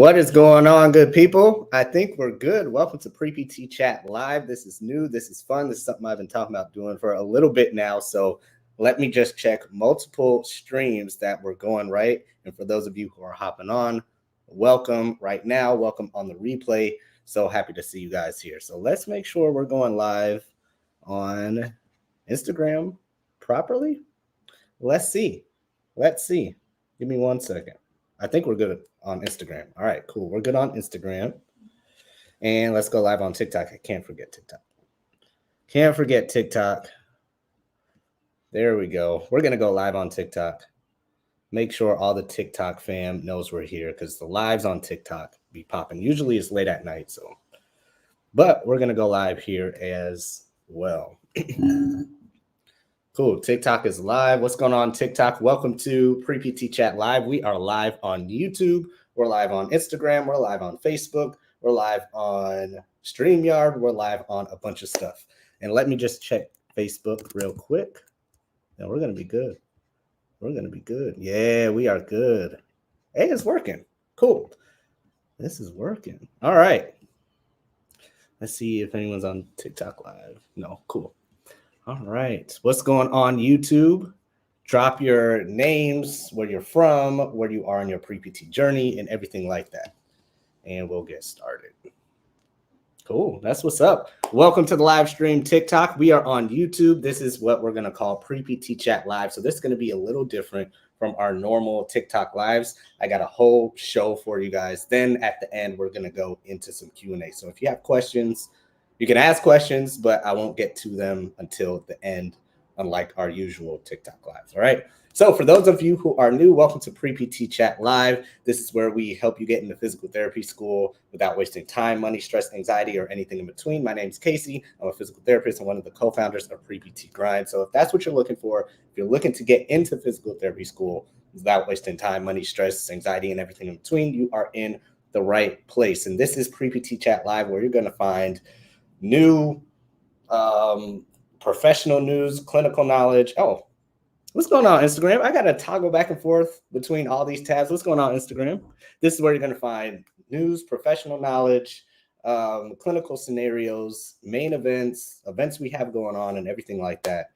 What is going on, good people? I think we're good. Welcome to Pre-PT Chat Live. This is new. This is fun. This is something I've been talking about doing for a little bit now. So let me just check multiple streams that we're going right. And for those of you who are hopping on, welcome right now. Welcome on the replay. So happy to see you guys here. So let's make sure we're going live on Instagram properly. Let's see. Give me 1 second. I think we're good on Instagram. All right, cool. We're good on Instagram. And let's go live on TikTok. I can't forget TikTok. There we go. We're going to go live on TikTok. Make sure all the TikTok fam knows we're here because the lives on TikTok be popping. Usually it's late at night, but we're going to go live here as well. Cool. TikTok is live. What's going on, TikTok? Welcome to Pre-PT Chat Live. We are live on YouTube. We're live on Instagram. We're live on Facebook. We're live on StreamYard. We're live on a bunch of stuff. And let me just check Facebook real quick. And we're going to be good. Yeah, we are good. Hey, it's working. Cool. This is working. All right. Let's see if anyone's on TikTok live. No, cool. All right. What's going on, YouTube? Drop your names, where you're from, where you are in your pre-PT journey, and everything like that. And we'll get started. Cool. That's what's up. Welcome to the live stream TikTok. We are on YouTube. This is what we're going to call Pre-PT Chat Live. So this is going to be a little different from our normal TikTok lives. I got a whole show for you guys. Then at the end, we're going to go into some Q&A. So if you have questions, you can ask questions, but I won't get to them until the end, unlike our usual TikTok lives. All right. So for those of you who are new, welcome to Pre-PT Chat Live. This is where we help you get into physical therapy school without wasting time, money, stress, anxiety, or anything in between. My name is Casey. I'm a physical therapist and one of the co-founders of Pre-PT Grind. So if that's what you're looking for, if you're looking to get into physical therapy school without wasting time, money, stress, anxiety, and everything in between, you are in the right place. And this is Pre-PT Chat Live, where you're going to find new professional news, clinical knowledge. Oh, what's going on, Instagram? I got to toggle back and forth between all these tabs. What's going on, Instagram? This is where you're going to find news, professional knowledge, clinical scenarios, main events we have going on, and everything like that.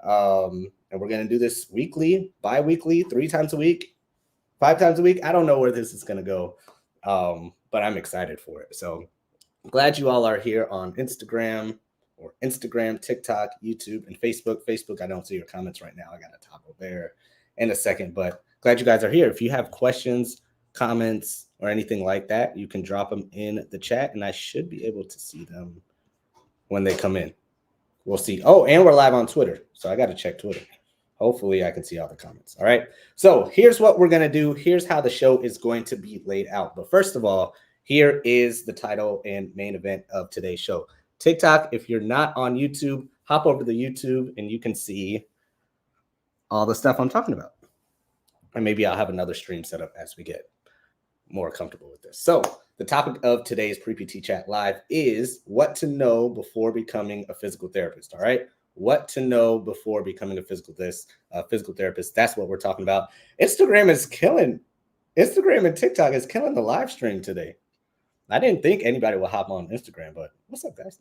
And we're going to do this weekly, bi-weekly, 3 times a week, 5 times a week. I don't know where this is going to go, but I'm excited for it. So glad you all are here on Instagram, TikTok, YouTube, and Facebook. Facebook, I don't see your comments right now. I got to toggle there in a second, but glad you guys are here. If you have questions, comments, or anything like that, you can drop them in the chat, and I should be able to see them when they come in. We'll see. Oh, and we're live on Twitter, so I got to check Twitter. Hopefully, I can see all the comments. All right. So here's what we're going to do. Here's how the show is going to be laid out. But first of all, here is the title and main event of today's show. TikTok, if you're not on YouTube, hop over to YouTube and you can see all the stuff I'm talking about. And maybe I'll have another stream set up as we get more comfortable with this. So the topic of today's Pre-PT Chat Live is what to know before becoming a physical therapist. All right. What to know before becoming a physical therapist. That's what we're talking about. Instagram and TikTok is killing the live stream today. I didn't think anybody would hop on Instagram, but what's up, guys?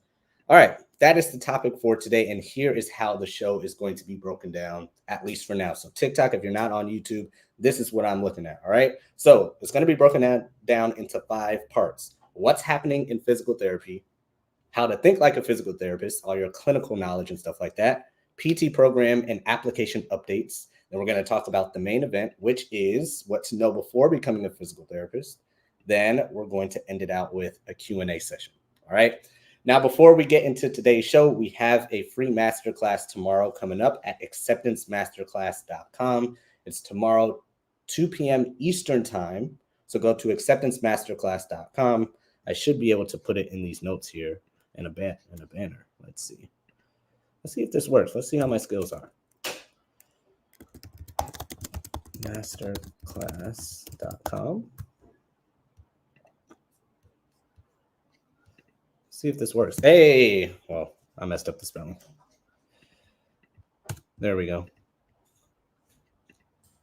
All right, that is the topic for today, and here is how the show is going to be broken down, at least for now. So TikTok, if you're not on YouTube, this is what I'm looking at, all right? So it's going to be broken down into 5 parts. What's happening in physical therapy, how to think like a physical therapist, all your clinical knowledge and stuff like that, PT program and application updates. Then we're going to talk about the main event, which is what to know before becoming a physical therapist. Then we're going to end it out with a Q&A session. All right. Now, before we get into today's show, we have a free masterclass tomorrow coming up at acceptancemasterclass.com. It's tomorrow, 2 p.m. Eastern time. So go to acceptancemasterclass.com. I should be able to put it in these notes here in a banner. Let's see. Let's see if this works. Let's see how my skills are. Masterclass.com. See if this works. Hey, well, I messed up the spelling. There we go.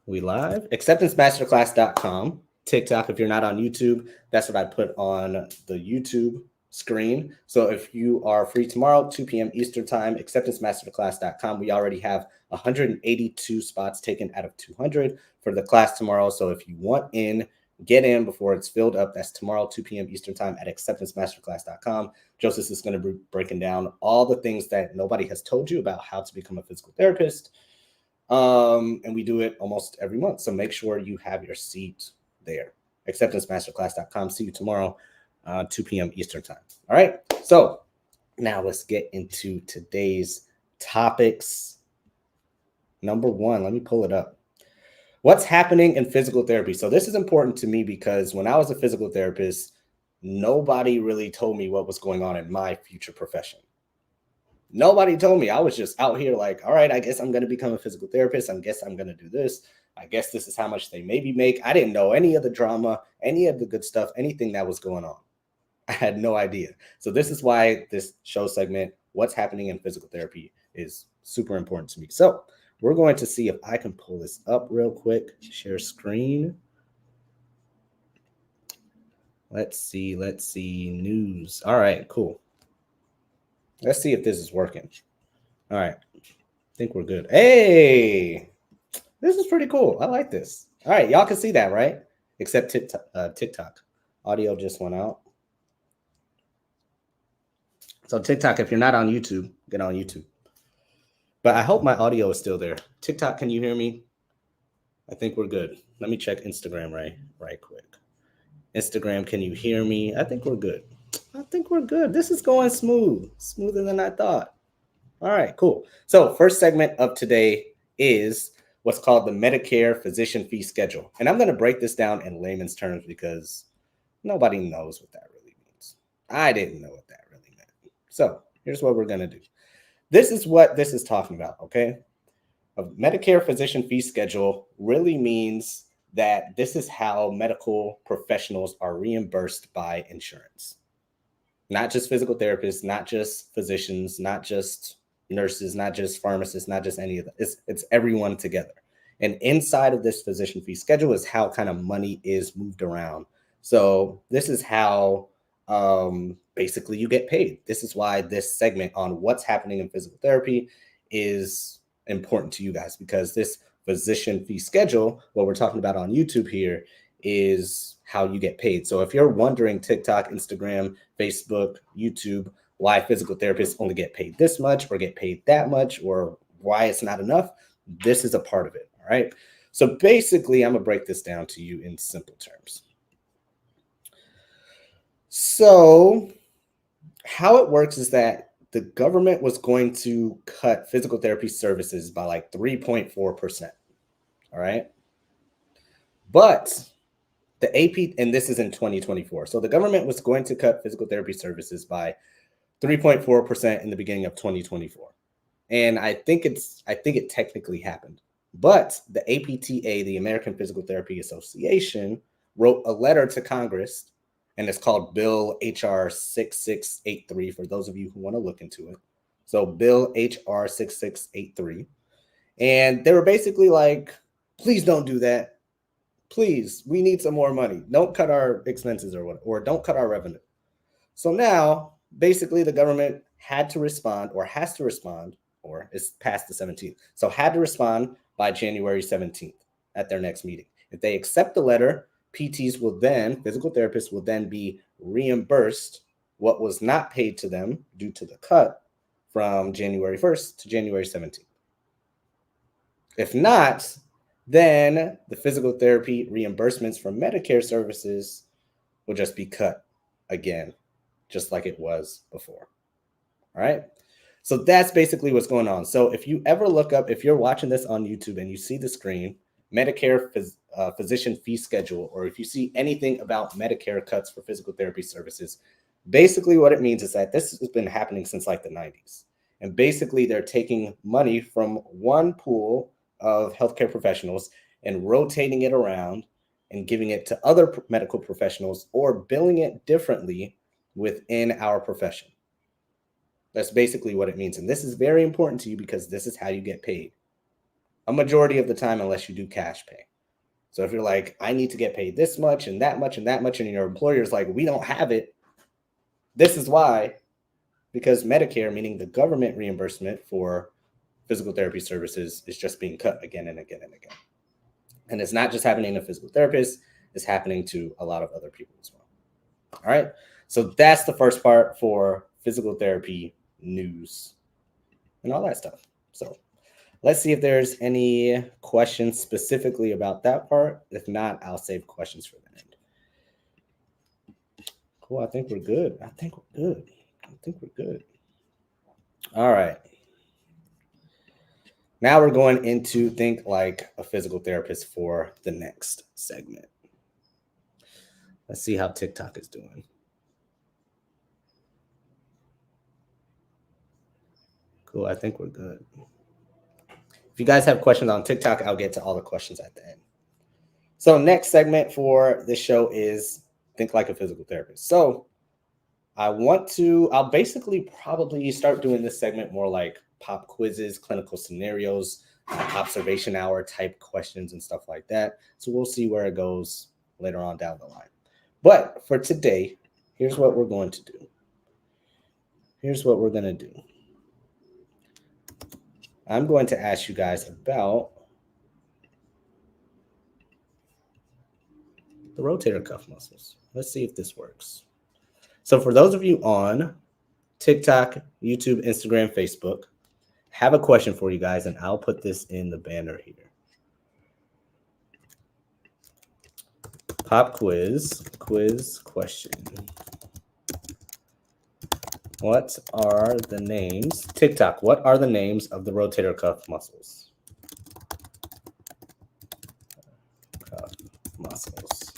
We live. Acceptancemasterclass.com. TikTok. If you're not on YouTube, that's what I put on the YouTube screen. So if you are free tomorrow, 2 p.m. Eastern time, acceptancemasterclass.com. We already have 182 spots taken out of 200 for the class tomorrow. So if you want in, get in before it's filled up. That's tomorrow, 2 p.m. Eastern time at acceptancemasterclass.com. Joseph is going to be breaking down all the things that nobody has told you about how to become a physical therapist. And we do it almost every month. So make sure you have your seat there. Acceptancemasterclass.com. See you tomorrow, 2 p.m. Eastern time. All right. So now let's get into today's topics. Number one, let me pull it up. What's happening in physical therapy? So this is important to me because when I was a physical therapist, nobody really told me what was going on in my future profession. Nobody told me. I was just out here like, all right, I guess I'm going to become a physical therapist. I guess I'm going to do this. I guess this is how much they maybe make. I didn't know any of the drama, any of the good stuff, anything that was going on. I had no idea. So this is why this show segment, what's happening in physical therapy, is super important to me. So we're going to see if I can pull this up real quick. Share screen. Let's see. News. All right, cool. Let's see if this is working. All right. I think we're good. Hey, this is pretty cool. I like this. All right. Y'all can see that, right? Except TikTok. Audio just went out. So TikTok, if you're not on YouTube, get on YouTube. But I hope my audio is still there. TikTok, can you hear me? I think we're good. Let me check Instagram right quick. Instagram, can you hear me? I think we're good. This is going smooth, smoother than I thought. All right, cool. So first segment of today is what's called the Medicare physician fee schedule. And I'm going to break this down in layman's terms because nobody knows what that really means. I didn't know what that really meant. So here's what we're going to do. This is what this is talking about, okay? A Medicare physician fee schedule really means that this is how medical professionals are reimbursed by insurance. Not just physical therapists, not just physicians, not just nurses, not just pharmacists, not just any of that. It's everyone together. And inside of this physician fee schedule is how kind of money is moved around. So this is how basically you get paid. This is why this segment on what's happening in physical therapy is important to you guys, because this physician fee schedule, what we're talking about on YouTube here, is how you get paid. So if you're wondering, TikTok, Instagram, Facebook, YouTube, why physical therapists only get paid this much or get paid that much, or why it's not enough, this is a part of it. All right. So basically, I'm going to break this down to you in simple terms. So how it works is that the government was going to cut physical therapy services by like 3.4%. All right. But the AP, and this is in 2024. So the government was going to cut physical therapy services by 3.4% in the beginning of 2024. And I think it technically happened. But the APTA, the American Physical Therapy Association, wrote a letter to Congress, and it's called Bill HR 6683 for those of you who want to look into it. So Bill HR 6683. And they were basically like, please don't do that. Please, we need some more money. Don't cut our expenses or don't cut our revenue. So now, basically, the government had to respond or has to respond, or it's past the 17th. So had to respond by January 17th at their next meeting. If they accept the letter, PTs will then, physical therapists will then be reimbursed what was not paid to them due to the cut from January 1st to January 17th. If not, then the physical therapy reimbursements from Medicare services will just be cut again, just like it was before. All right. So that's basically what's going on. So if you ever look up, if you're watching this on YouTube and you see the screen, Medicare physician fee schedule, or if you see anything about Medicare cuts for physical therapy services, basically what it means is that this has been happening since like the 90s. And basically they're taking money from one pool of healthcare professionals and rotating it around and giving it to other medical professionals or billing it differently within our profession. That's basically what it means. And this is very important to you because this is how you get paid. A majority of the time, unless you do cash pay. So if you're like, I need to get paid this much and that much and that much, and your employer is like, we don't have it, this is why. Because Medicare, meaning the government reimbursement for physical therapy services, is just being cut again and again and again. And it's not just happening to physical therapists, it's happening to a lot of other people as well. All right. So that's the first part for physical therapy news and all that stuff. So let's see if there's any questions specifically about that part. If not, I'll save questions for the end. Cool. I think we're good. I think we're good. All right. Now we're going into think like a physical therapist for the next segment. Let's see how TikTok is doing. Cool. I think we're good. If you guys have questions on TikTok, I'll get to all the questions at the end. So next segment for this show is think like a physical therapist. So I'll basically probably start doing this segment more like pop quizzes, clinical scenarios, observation hour type questions and stuff like that. So we'll see where it goes later on down the line. But for today, here's what we're going to do. I'm going to ask you guys about the rotator cuff muscles. Let's see if this works. So for those of you on TikTok, YouTube, Instagram, Facebook, have a question for you guys, and I'll put this in the banner here. Pop quiz question. What are the names? TikTok, what are the names of the rotator cuff muscles? Cuff muscles.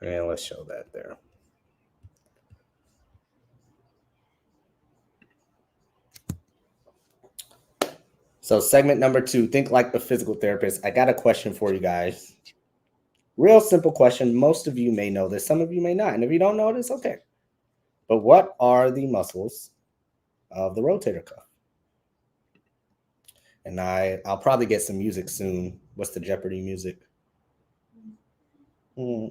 And let's show that there. So segment number 2, think like the physical therapist. I got a question for you guys. Real simple question. Most of you may know this. Some of you may not. And if you don't know it, it's okay. But what are the muscles of the rotator cuff? And I'll probably get some music soon. What's the Jeopardy music? I'll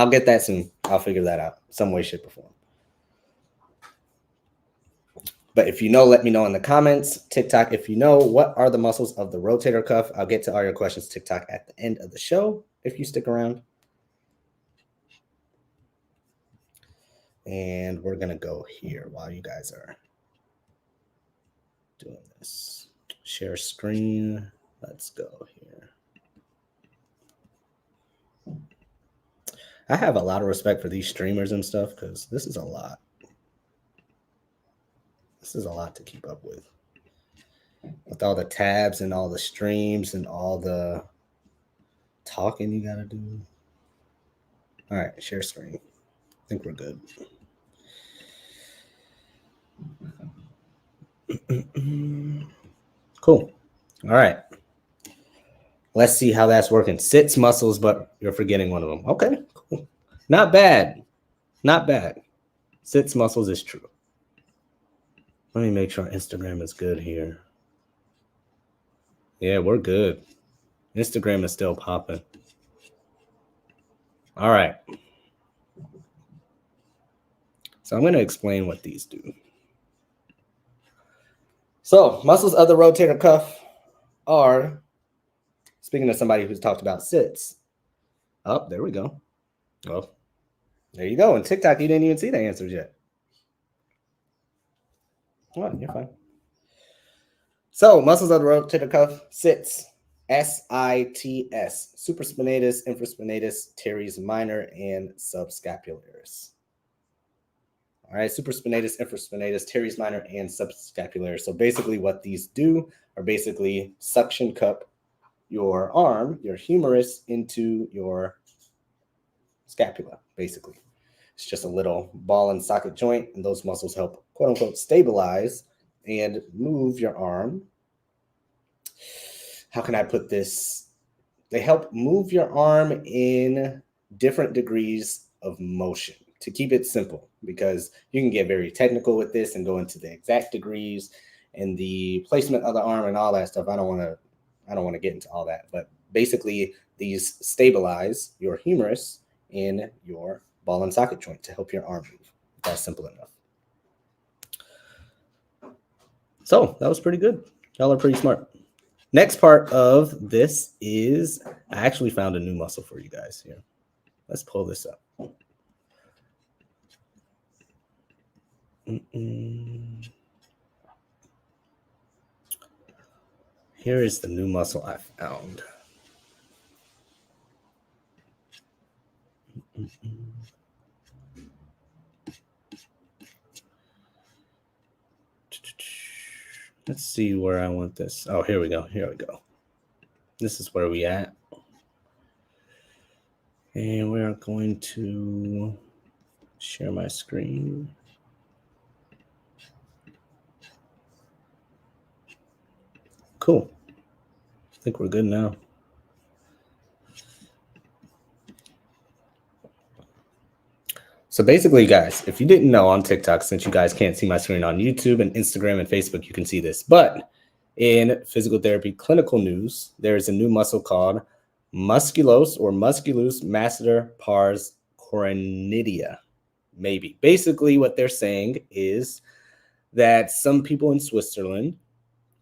get that soon. I'll figure that out some way, shape, or form. But if you know, let me know in the comments. TikTok, if you know, what are the muscles of the rotator cuff? I'll get to all your questions, TikTok, at the end of the show, if you stick around. And we're going to go here while you guys are doing this. Share screen. Let's go here. I have a lot of respect for these streamers and stuff because this is a lot. This is a lot to keep up with all the tabs and all the streams and all the talking you got to do. All right, share screen. I think we're good. Cool. All right. Let's see how that's working. Sits muscles, but you're forgetting one of them. Okay, cool. Not bad. Not bad. Sits muscles is true. Let me make sure Instagram is good here. Yeah, we're good. Instagram is still popping. All right. So I'm going to explain what these do. So muscles of the rotator cuff are, speaking of somebody who's talked about sits. Oh, there we go. Well, there you go. In TikTok, you didn't even see the answers yet. Well, you're fine. So muscles of the rotator cuff, sits. SITS, supraspinatus, infraspinatus, teres minor, and subscapularis. All right, supraspinatus, infraspinatus, teres minor, and subscapularis. So basically what these do are basically suction cup your arm, your humerus, into your scapula, basically. It's just a little ball and socket joint, and those muscles help, quote unquote, stabilize and move your arm. How can I put this? They help move your arm in different degrees of motion, to keep it simple, because you can get very technical with this and go into the exact degrees and the placement of the arm and all that stuff. I don't want to get into all that, but basically these stabilize your humerus in your ball and socket joint to help your arm move. That's simple enough. So that was pretty good. Y'all are pretty smart. Next part of this is I actually found a new muscle for you guys here. Let's pull this up. Here is the new muscle I found. Let's see where I want this. Oh, here we go. Here we go. This is where we at. And we are going to share my screen. Cool. I think we're good now. So basically, guys, if you didn't know on TikTok, since you guys can't see my screen on YouTube and Instagram and Facebook, you can see this. But in physical therapy clinical news, there is a new muscle called musculus masseter pars coronidia. Maybe. Basically, what they're saying is that some people in Switzerland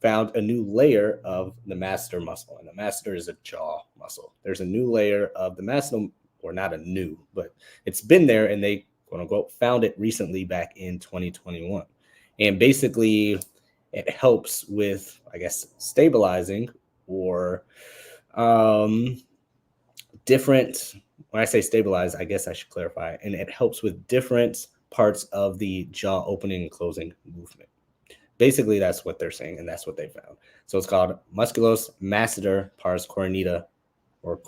found a new layer of the masseter muscle. And the masseter is a jaw muscle. There's a new layer of the masseter, or not a new, but it's been there, and they, quote unquote, found it recently back in 2021. And basically, it helps with, I guess, stabilizing or different, when I say stabilize, I guess I should clarify, and it helps with different parts of the jaw opening and closing movement. Basically, that's what they're saying, and that's what they found. So it's called musculus masseter pars coronidia, or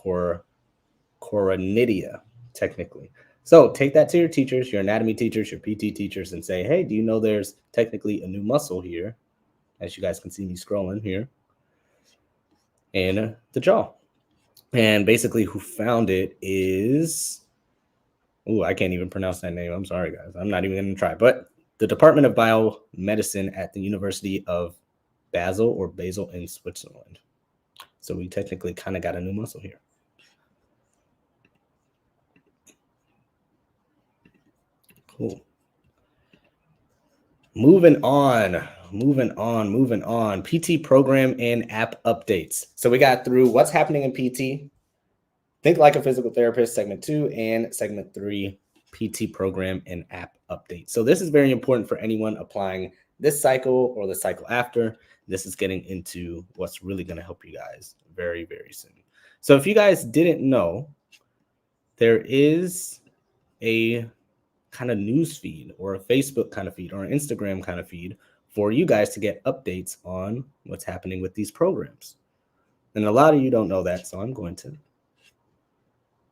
coronidia, technically. So take that to your teachers, your anatomy teachers, your PT teachers, and say, hey, do you know there's technically a new muscle here? As you guys can see me scrolling here. And the jaw. And basically who found it is, I can't even pronounce that name. I'm sorry, guys. I'm not even going to try. But the Department of Biomedicine at the University of Basel in Switzerland. So we technically kind of got a new muscle here. Cool. Moving on. PT program and app updates. So we got through what's happening in PT, Think Like a Physical Therapist, segment 2, and segment 3, PT program and app update. So this is very important for anyone applying this cycle or the cycle after. This is getting into what's really going to help you guys very, very soon. So if you guys didn't know, there is a kind of news feed or a Facebook kind of feed or an Instagram kind of feed for you guys to get updates on what's happening with these programs. And a lot of you don't know that, so I'm going to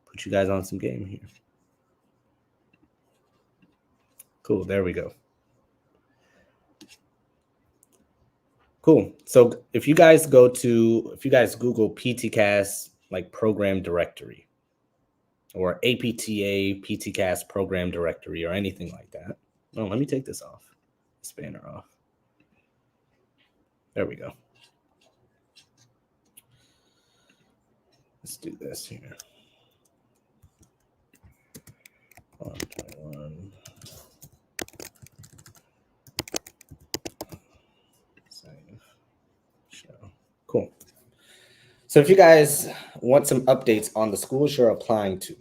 put you guys on some game here. Cool, there we go. Cool. So if you guys Google PTCast like program directory or APTA PTCast program directory or anything like that. Oh, let me take this off. This banner off. There we go. Let's do this here. 121. Save. Show. Cool. So if you guys want some updates on the schools you're applying to,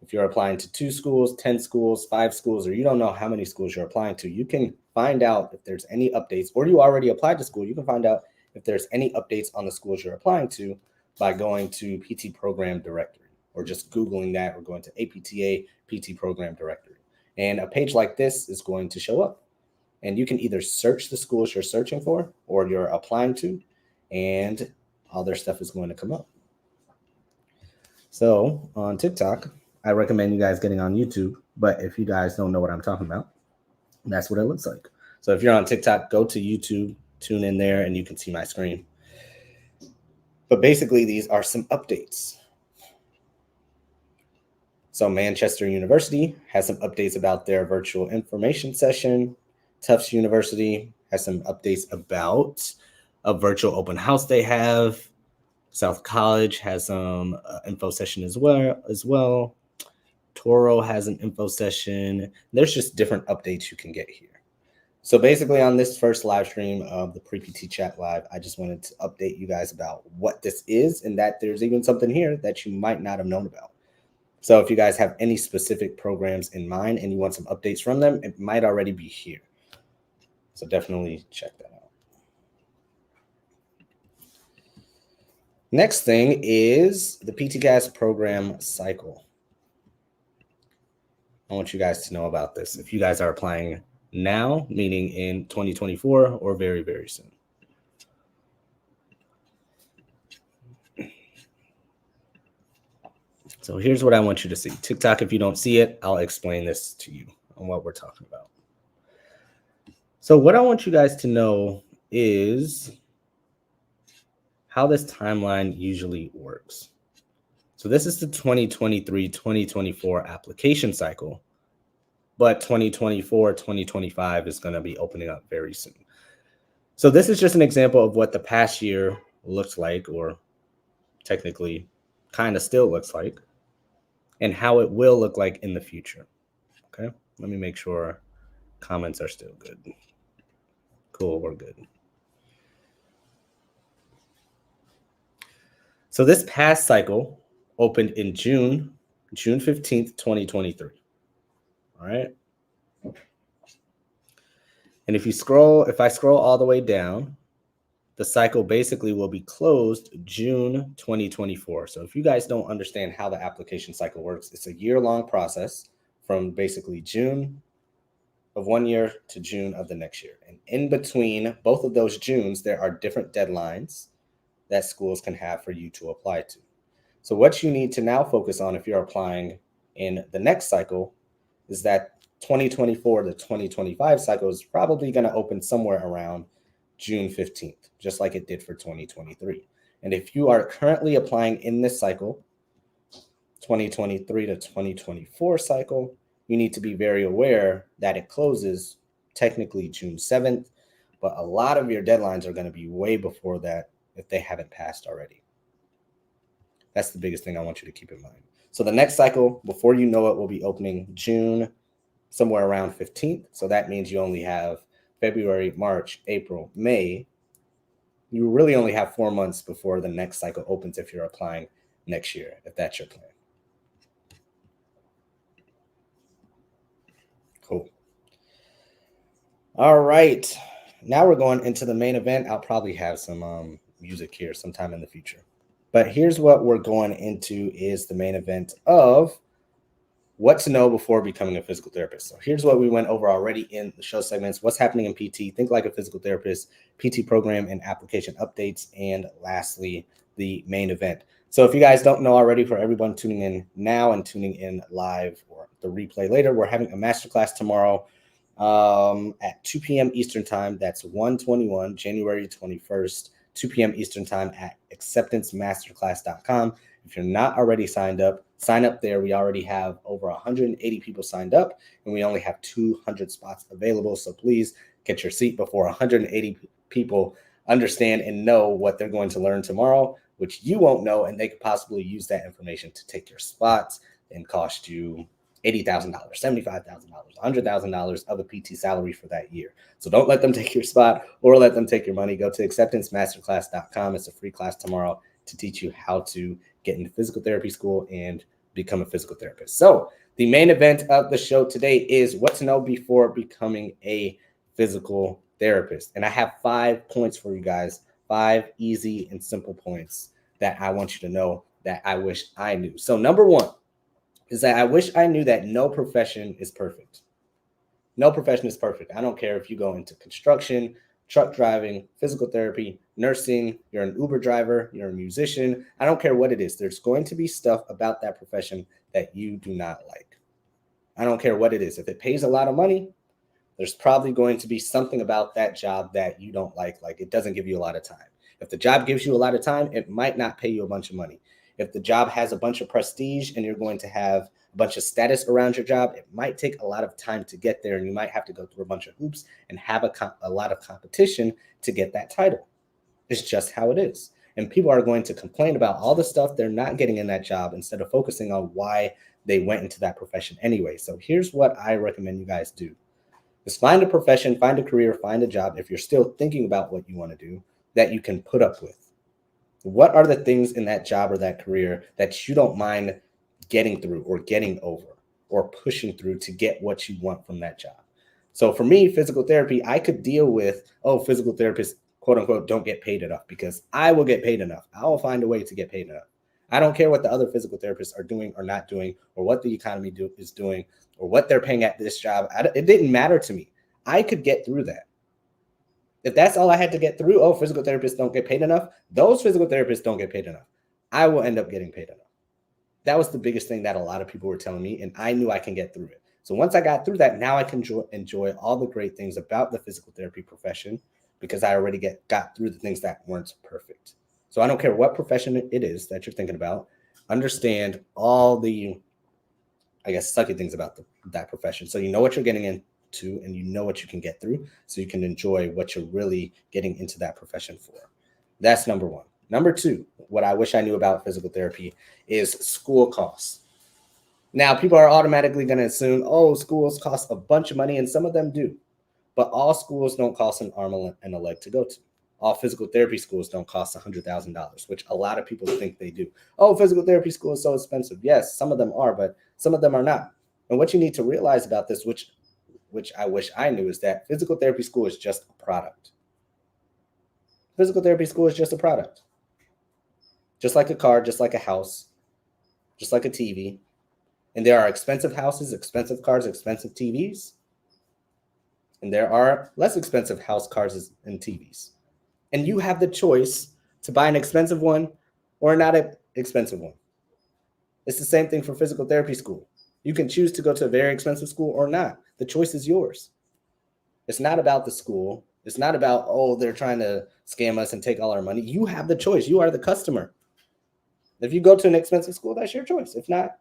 if you're applying to 2 schools, 10 schools, 5 schools, or you don't know how many schools you're applying to, you can find out if there's any updates, or you already applied to school, you can find out if there's any updates on the schools you're applying to by going to PT program directory, or just Googling that, or going to APTA PT program directory. And a page like this is going to show up. And you can either search the schools you're searching for or you're applying to, and all their stuff is going to come up. So on TikTok, I recommend you guys getting on YouTube, but if you guys don't know what I'm talking about, that's what it looks like. So if you're on TikTok, go to YouTube, tune in there, and you can see my screen. But basically, these are some updates. So Manchester University has some updates about their virtual information session. Tufts University has some updates about a virtual open house they have. South College has some info session as well. Toro has an info session. There's just different updates you can get here. So basically on this first live stream of the Pre-PT Chat Live, I just wanted to update you guys about what this is and that there's even something here that you might not have known about. So if you guys have any specific programs in mind and you want some updates from them, it might already be here. So definitely check that out. Next thing is the PTCast program cycle. I want you guys to know about this. If you guys are applying now, meaning in 2024 or very, very soon. So here's what I want you to see. TikTok, if you don't see it, I'll explain this to you on what we're talking about. So what I want you guys to know is how this timeline usually works. So this is the 2023-2024 application cycle, but 2024-2025 is going to be opening up very soon. So this is just an example of what the past year looks like, or technically kind of still looks like, and how it will look like in the future. Okay, let me make sure comments are still good. Cool, we're good. So this past cycle opened in June 15th, 2023. All right. And if I scroll all the way down, the cycle basically will be closed June 2024. So if you guys don't understand how the application cycle works, it's a year-long process from basically June of one year to June of the next year. And in between both of those Junes, there are different deadlines that schools can have for you to apply to. So what you need to now focus on if you're applying in the next cycle is that 2024 to 2025 cycle is probably going to open somewhere around June 15th, just like it did for 2023. And if you are currently applying in this cycle, 2023 to 2024 cycle, you need to be very aware that it closes technically June 7th, but a lot of your deadlines are going to be way before that if they haven't passed already. That's the biggest thing I want you to keep in mind. So the next cycle, before you know it, will be opening June, somewhere around 15th. So that means you only have February, March, April, May. You really only have 4 months before the next cycle opens if you're applying next year, if that's your plan. Cool. All right. Now we're going into the main event. I'll probably have some music here sometime in the future. But here's what we're going into is the main event of what to know before becoming a physical therapist. So here's what we went over already in the show segments. What's happening in PT, think like a physical therapist, PT program and application updates, and lastly, the main event. So if you guys don't know already, for everyone tuning in now and tuning in live or the replay later, we're having a masterclass tomorrow at 2 p.m. Eastern time. That's 1/21, January 21st, 2 p.m. Eastern time at acceptancemasterclass.com. If you're not already signed up, sign up there. We already have over 180 people signed up, and we only have 200 spots available. So please get your seat before 180 people understand and know what they're going to learn tomorrow, which you won't know, and they could possibly use that information to take your spots and cost you $80,000, $75,000, $100,000 of a PT salary for that year. So don't let them take your spot or let them take your money. Go to acceptancemasterclass.com. It's a free class tomorrow to teach you how to get into physical therapy school and become a physical therapist. So the main event of the show today is what to know before becoming a physical therapist. And I have 5 points for you guys, 5 easy and simple points that I want you to know that I wish I knew. So number 1 is that I wish I knew that no profession is perfect. No profession is perfect. I don't care if you go into construction, truck driving, physical therapy, nursing, you're an Uber driver, you're a musician. I don't care what it is. There's going to be stuff about that profession that you do not like. I don't care what it is. If it pays a lot of money, there's probably going to be something about that job that you don't like it doesn't give you a lot of time. If the job gives you a lot of time, it might not pay you a bunch of money. If the job has a bunch of prestige and you're going to have a bunch of status around your job, it might take a lot of time to get there, and you might have to go through a bunch of hoops and have a lot of competition to get that title. It's just how it is. And people are going to complain about all the stuff they're not getting in that job instead of focusing on why they went into that profession anyway. So here's what I recommend you guys do. Just find a profession, find a career, find a job, if you're still thinking about what you want to do, that you can put up with. What are the things in that job or that career that you don't mind getting through or getting over or pushing through to get what you want from that job? So for me, physical therapy, I could deal with, physical therapists, quote unquote, don't get paid enough, because I will get paid enough. I will find a way to get paid enough. I don't care what the other physical therapists are doing or not doing, or what the economy is doing, or what they're paying at this job. It didn't matter to me. I could get through that. If that's all I had to get through, physical therapists don't get paid enough. Those physical therapists don't get paid enough. I will end up getting paid enough. That was the biggest thing that a lot of people were telling me, and I knew I can get through it. So once I got through that, now I can enjoy all the great things about the physical therapy profession, because I already got through the things that weren't perfect. So I don't care what profession it is that you're thinking about. Understand all the, sucky things about that profession. So you know what you're getting into, and you know what you can get through, so you can enjoy what you're really getting into that profession for. That's number one. Number two, what I wish I knew about physical therapy is school costs. Now, people are automatically going to assume, schools cost a bunch of money, and some of them do. But all schools don't cost an arm and a leg to go to. All physical therapy schools don't cost $100,000, which a lot of people think they do. Physical therapy school is so expensive. Yes, some of them are, but some of them are not. And what you need to realize about this, which I wish I knew, is that physical therapy school is just a product. Physical therapy school is just a product. Just like a car, just like a house, just like a TV. And there are expensive houses, expensive cars, expensive TVs. And there are less expensive house, cars, and TVs. And you have the choice to buy an expensive one or not an expensive one. It's the same thing for physical therapy school. You can choose to go to a very expensive school or not. The choice is yours. It's not about the school. It's not about, they're trying to scam us and take all our money. You have the choice. You are the customer. If you go to an expensive school, that's your choice. If not,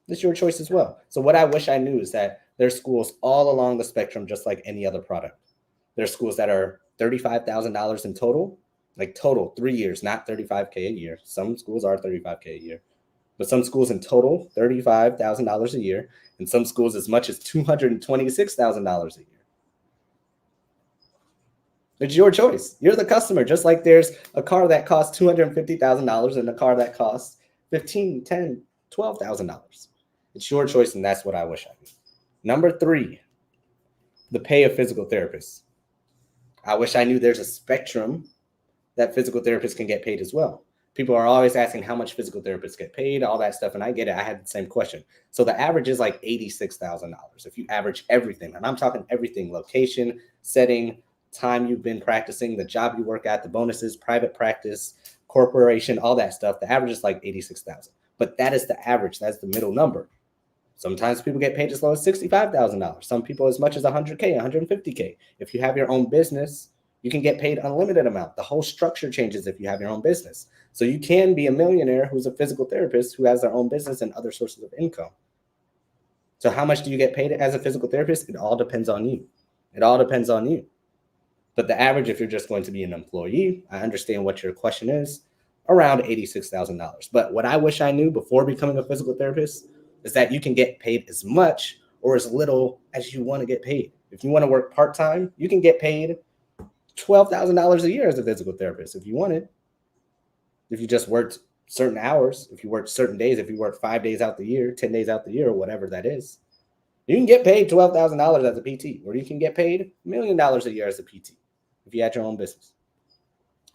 it's your choice as well. So what I wish I knew is that there's schools all along the spectrum, just like any other product. There's schools that are $35,000 in total, like total 3 years, not $35K a year. Some schools are $35K a year, but some schools in total, $35,000 a year, and some schools as much as $226,000 a year. It's your choice. You're the customer. Just like there's a car that costs $250,000 and a car that costs $15,000, $10,000, $12,000. It's your choice, and that's what I wish I knew. Number three, the pay of physical therapists. I wish I knew there's a spectrum that physical therapists can get paid as well. People are always asking how much physical therapists get paid, all that stuff, and I get it. I had the same question. So the average is like $86,000 if you average everything. And I'm talking everything: location, setting, time you've been practicing, the job you work at, the bonuses, private practice, corporation, all that stuff. The average is like $86,000. But that is the average. That's the middle number. Sometimes people get paid as low as $65,000. Some people as much as $100K, $150K. If you have your own business, you can get paid unlimited amount. The whole structure changes if you have your own business. So you can be a millionaire who's a physical therapist who has their own business and other sources of income. So how much do you get paid as a physical therapist? It all depends on you. It all depends on you. But the average, if you're just going to be an employee, I understand what your question is, around $86,000. But what I wish I knew before becoming a physical therapist is that you can get paid as much or as little as you want to get paid. If you want to work part-time, you can get paid $12,000 a year as a physical therapist if you wanted. If you just worked certain hours, if you worked certain days, if you worked 5 days out the year, 10 days out the year, or whatever that is, you can get paid $12,000 as a PT, or you can get paid $1 million a year as a PT if you had your own business.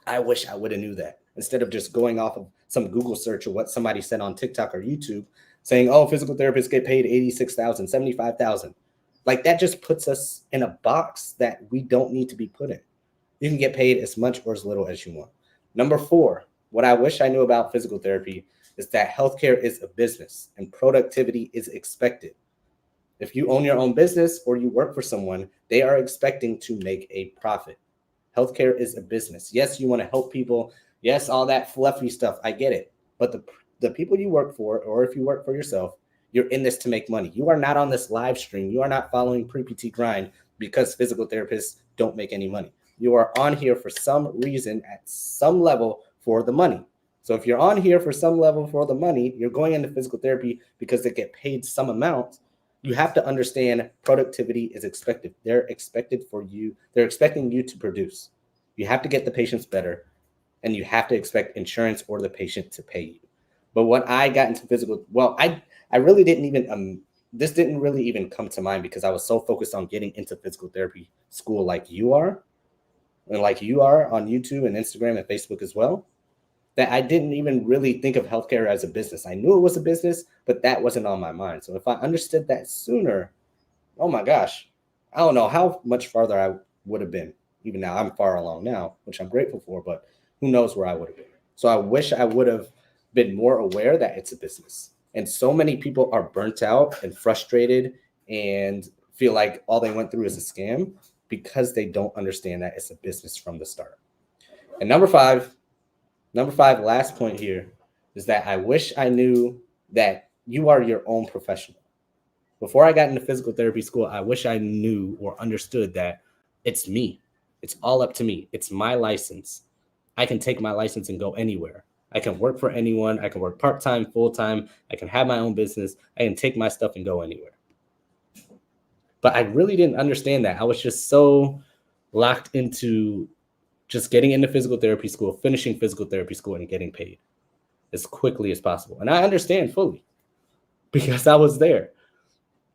I wish I would have knew that instead of just going off of some Google search or what somebody said on TikTok or YouTube saying, physical therapists get paid $86,000, $75,000. Like that just puts us in a box that we don't need to be put in. You can get paid as much or as little as you want. Number four, what I wish I knew about physical therapy is that healthcare is a business and productivity is expected. If you own your own business or you work for someone, they are expecting to make a profit. Healthcare is a business. Yes, you want to help people. Yes, all that fluffy stuff. I get it. But the people you work for, or if you work for yourself, you're in this to make money. You are not on this live stream. You are not following Pre-PT Grind because physical therapists don't make any money. You are on here for some reason at some level for the money. So if you're on here for some level for the money, you're going into physical therapy because they get paid some amount. You have to understand productivity is expected. They're expected for you. They're expecting you to produce. You have to get the patients better, and you have to expect insurance or the patient to pay you. But when I got into physical, well, I really didn't even this didn't really even come to mind because I was so focused on getting into physical therapy school like you are, and like you are on YouTube and Instagram and Facebook as well, that I didn't even really think of healthcare as a business. I knew it was a business, but that wasn't on my mind. So if I understood that sooner, oh my gosh, I don't know how much farther I would have been. Even now, I'm far along now, which I'm grateful for, but who knows where I would have been. So I wish I would have been more aware that it's a business. And so many people are burnt out and frustrated and feel like all they went through is a scam because they don't understand that it's a business from the start. And number five, last point here, is that I wish I knew that you are your own professional. Before I got into physical therapy school, I wish I knew or understood that it's me. It's all up to me. It's my license. I can take my license and go anywhere. I can work for anyone. I can work part-time, full-time. I can have my own business. I can take my stuff and go anywhere. But I really didn't understand that. I was just so locked into just getting into physical therapy school, finishing physical therapy school, and getting paid as quickly as possible. And I understand fully because I was there.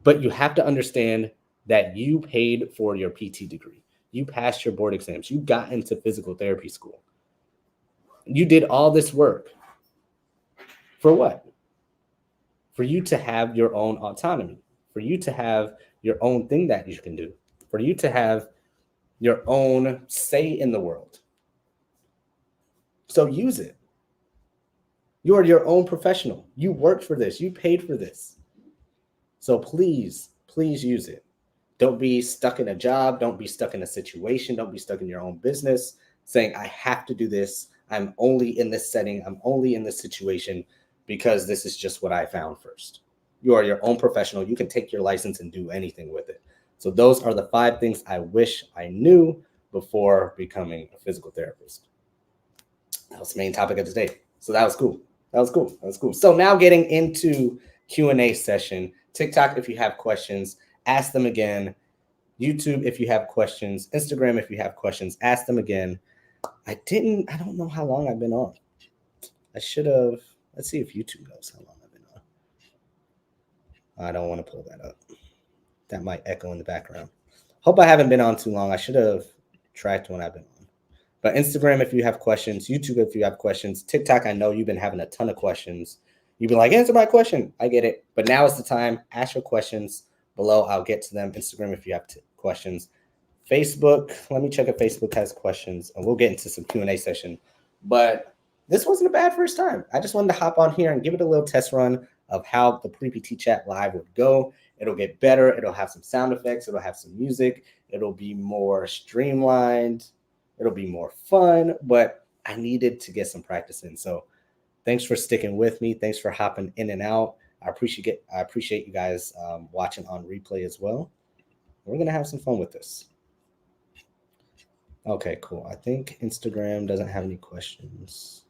But you have to understand that you paid for your PT degree. You passed your board exams. You got into physical therapy school. You did all this work. For what? For you to have your own autonomy, for you to have your own thing that you can do, for you to have your own say in the world. So use it. You are your own professional. You worked for this. You paid for this. So please use it. Don't be stuck in a job. Don't be stuck in a situation. Don't be stuck in your own business saying, I have to do this. I'm only in this setting. I'm only in this situation because this is just what I found first. You are your own professional. You can take your license and do anything with it. So those are the 5 things I wish I knew before becoming a physical therapist. That was the main topic of today. So that was cool. So now getting into Q&A session. TikTok, if you have questions, ask them again. YouTube, if you have questions. Instagram, if you have questions, ask them again. I don't know how long I've been on. I should have. Let's see if YouTube knows how long I've been on. I don't want to pull that up. That might echo in the background. Hope I haven't been on too long. I should have tracked when I've been on. But Instagram, if you have questions. YouTube, if you have questions. TikTok, I know you've been having a ton of questions. You've been like, answer my question. I get it. But now is the time. Ask your questions below. I'll get to them. Instagram, if you have questions. Facebook, let me check if Facebook has questions, and we'll get into some Q&A session. But this wasn't a bad first time. I just wanted to hop on here and give it a little test run of how the Pre-PT Chat Live would go. It'll get better. It'll have some sound effects. It'll have some music. It'll be more streamlined. It'll be more fun, but I needed to get some practice in. So thanks for sticking with me. Thanks for hopping in and out. I appreciate you guys watching on replay as well. We're going to have some fun with this. Okay, cool. I think Instagram doesn't have any questions.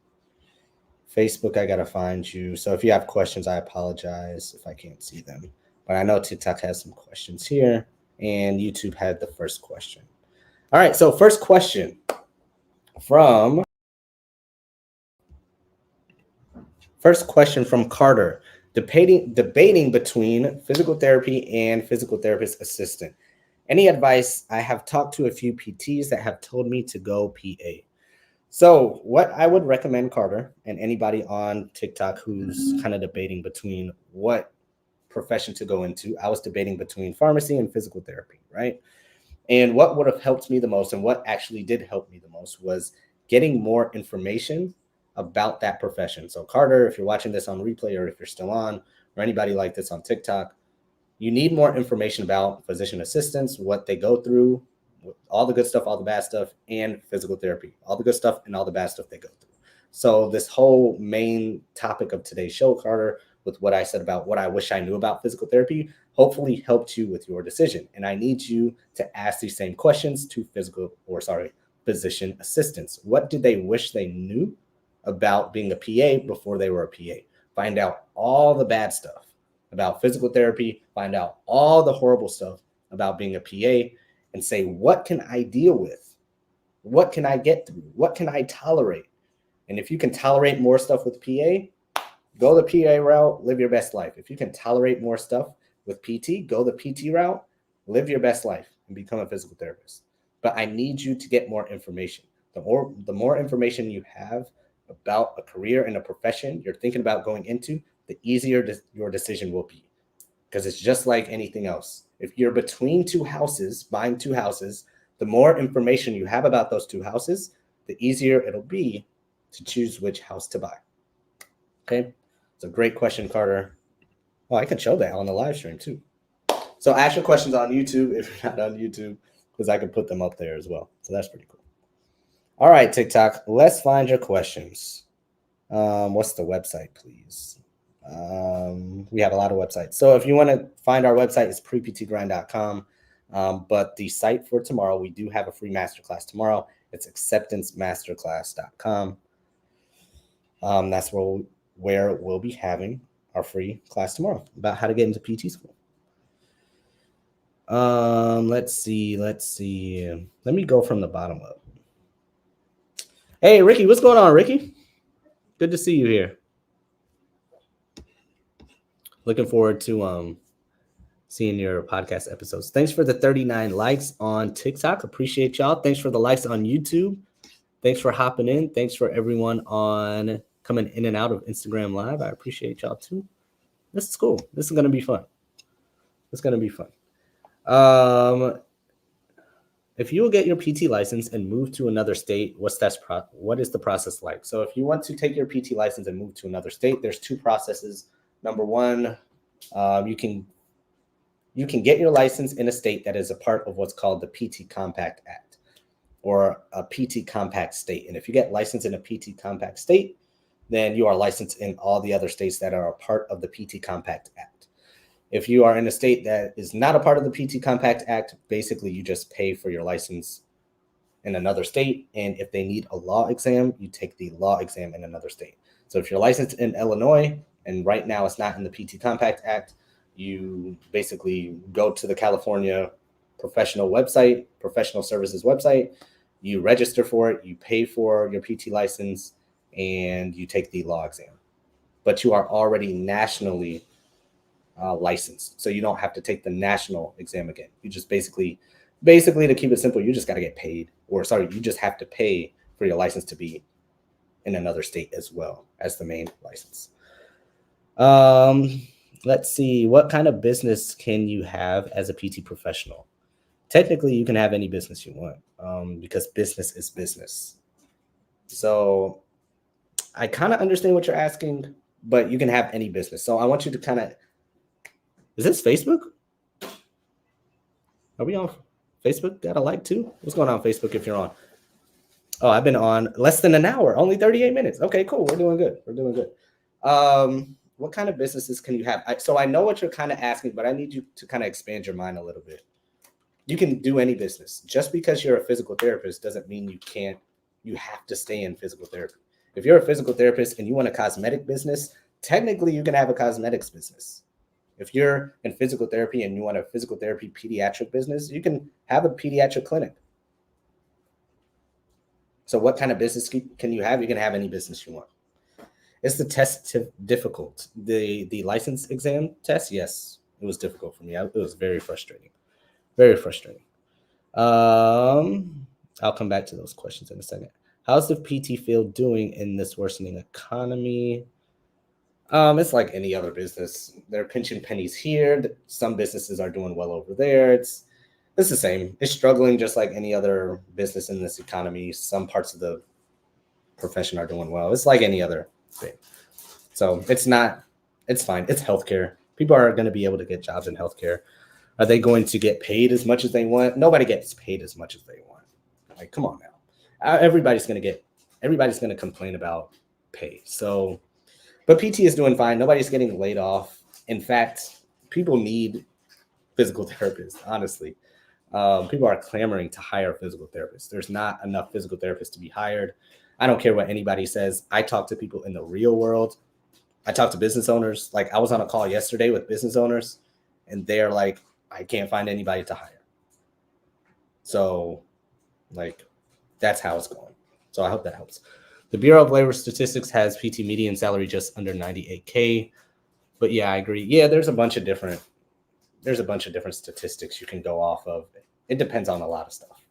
Facebook, I got to find you. So if you have questions, I apologize if I can't see them. But I know TikTok has some questions here, and YouTube had the first question. All right, so first question from Carter. Debating between physical therapy and physical therapist assistant. Any advice? I have talked to a few PTs that have told me to go PA. So what I would recommend, Carter, and anybody on TikTok who's kind of debating between what profession to go into, I was debating between pharmacy and physical therapy, right? And what would have helped me the most, and what actually did help me the most, was getting more information about that profession. So Carter, if you're watching this on replay, or if you're still on, or anybody like this on TikTok, you need more information about physician assistants, what they go through, all the good stuff, all the bad stuff, and physical therapy, all the good stuff and all the bad stuff they go through. So this whole main topic of today's show, Carter, with what I said about what I wish I knew about physical therapy, hopefully helped you with your decision. And I need you to ask these same questions to physician assistants. What did they wish they knew about being a PA before they were a PA? Find out all the bad stuff about physical therapy, find out all the horrible stuff about being a PA, and say, what can I deal with? What can I get through? What can I tolerate? And if you can tolerate more stuff with PA, go the PA route, live your best life. If you can tolerate more stuff with PT, go the PT route, live your best life, and become a physical therapist. But I need you to get more information. The more information you have about a career and a profession you're thinking about going into, the easier your decision will be. Because it's just like anything else. If you're between two houses, buying two houses, the more information you have about those two houses, the easier it'll be to choose which house to buy. Okay, it's a great question, Carter. Oh, I can show that on the live stream too. So ask your questions on YouTube if you're not on YouTube, because I can put them up there as well. So that's pretty cool. All right, TikTok, let's find your questions. What's the website, please? We have a lot of websites. So if you want to find our website, it's preptgrind.com. But the site for tomorrow, we do have a free masterclass tomorrow. It's acceptancemasterclass.com. That's where we'll be having our free class tomorrow about how to get into PT school. Let's see. Let me go from the bottom up. Hey, Ricky, what's going on, Ricky? Good to see you here. Looking forward to seeing your podcast episodes. Thanks for the 39 likes on TikTok. Appreciate y'all. Thanks for the likes on YouTube. Thanks for hopping in. Thanks for everyone on coming in and out of Instagram Live. I appreciate y'all too. This is cool. This is going to be fun. It's going to be fun. If you will get your PT license and move to another state, what is the process like? So if you want to take your PT license and move to another state, there's two processes. Number one, you can get your license in a state that is a part of what's called the PT Compact Act or a PT Compact state. And if you get licensed in a PT Compact state, then you are licensed in all the other states that are a part of the PT Compact Act. If you are in a state that is not a part of the PT Compact Act, basically you just pay for your license in another state. And if they need a law exam, you take the law exam in another state. So if you're licensed in Illinois, and right now it's not in the PT Compact Act, you basically go to the California professional services website, you register for it, you pay for your PT license, and you take the law exam. But you are already nationally licensed, so you don't have to take the national exam again. You just basically to keep it simple, you just got to get paid, you just have to pay for your license to be in another state as well as the main license. Let's see, what kind of business can you have as a PT professional? Technically, you can have any business you want, because business is business. So I kind of understand what you're asking, but you can have any business. So I want you to kind of, is this Facebook? Are we on Facebook? Got a like too? What's going on Facebook if you're on? Oh, I've been on less than an hour, only 38 minutes. Okay, cool. We're doing good. What kind of businesses can you have? So I know what you're kind of asking, but I need you to kind of expand your mind a little bit. You can do any business. Just because you're a physical therapist doesn't mean you have to stay in physical therapy. If you're a physical therapist and you want a cosmetic business, technically you can have a cosmetics business. If you're in physical therapy and you want a physical therapy pediatric business, you can have a pediatric clinic. So what kind of business can you have? You can have any business you want. Is the test difficult? The license exam test? Yes, it was difficult for me. It was very frustrating. Very frustrating. I'll come back to those questions in a second. How's the PT field doing in this worsening economy? It's like any other business. They're pinching pennies here. Some businesses are doing well over there. It's the same. It's struggling just like any other business in this economy. Some parts of the profession are doing well. It's like any other thing. So it's fine. It's healthcare. People are going to be able to get jobs in healthcare. Are they going to get paid as much as they want? Nobody gets paid as much as they want. Like, come on now. Everybody's going to complain about pay. So, but PT is doing fine. Nobody's getting laid off. In fact, people need physical therapists, honestly. People are clamoring to hire physical therapists. There's not enough physical therapists to be hired. I don't care what anybody says. I talk to people in the real world. I talk to business owners. Like I was on a call yesterday with business owners, and they're like, I can't find anybody to hire. So, like, that's how it's going. So I hope that helps. The Bureau of Labor Statistics has PT median salary just under 98K. But yeah, I agree. Yeah, there's a bunch of different statistics you can go off of. It depends on a lot of stuff.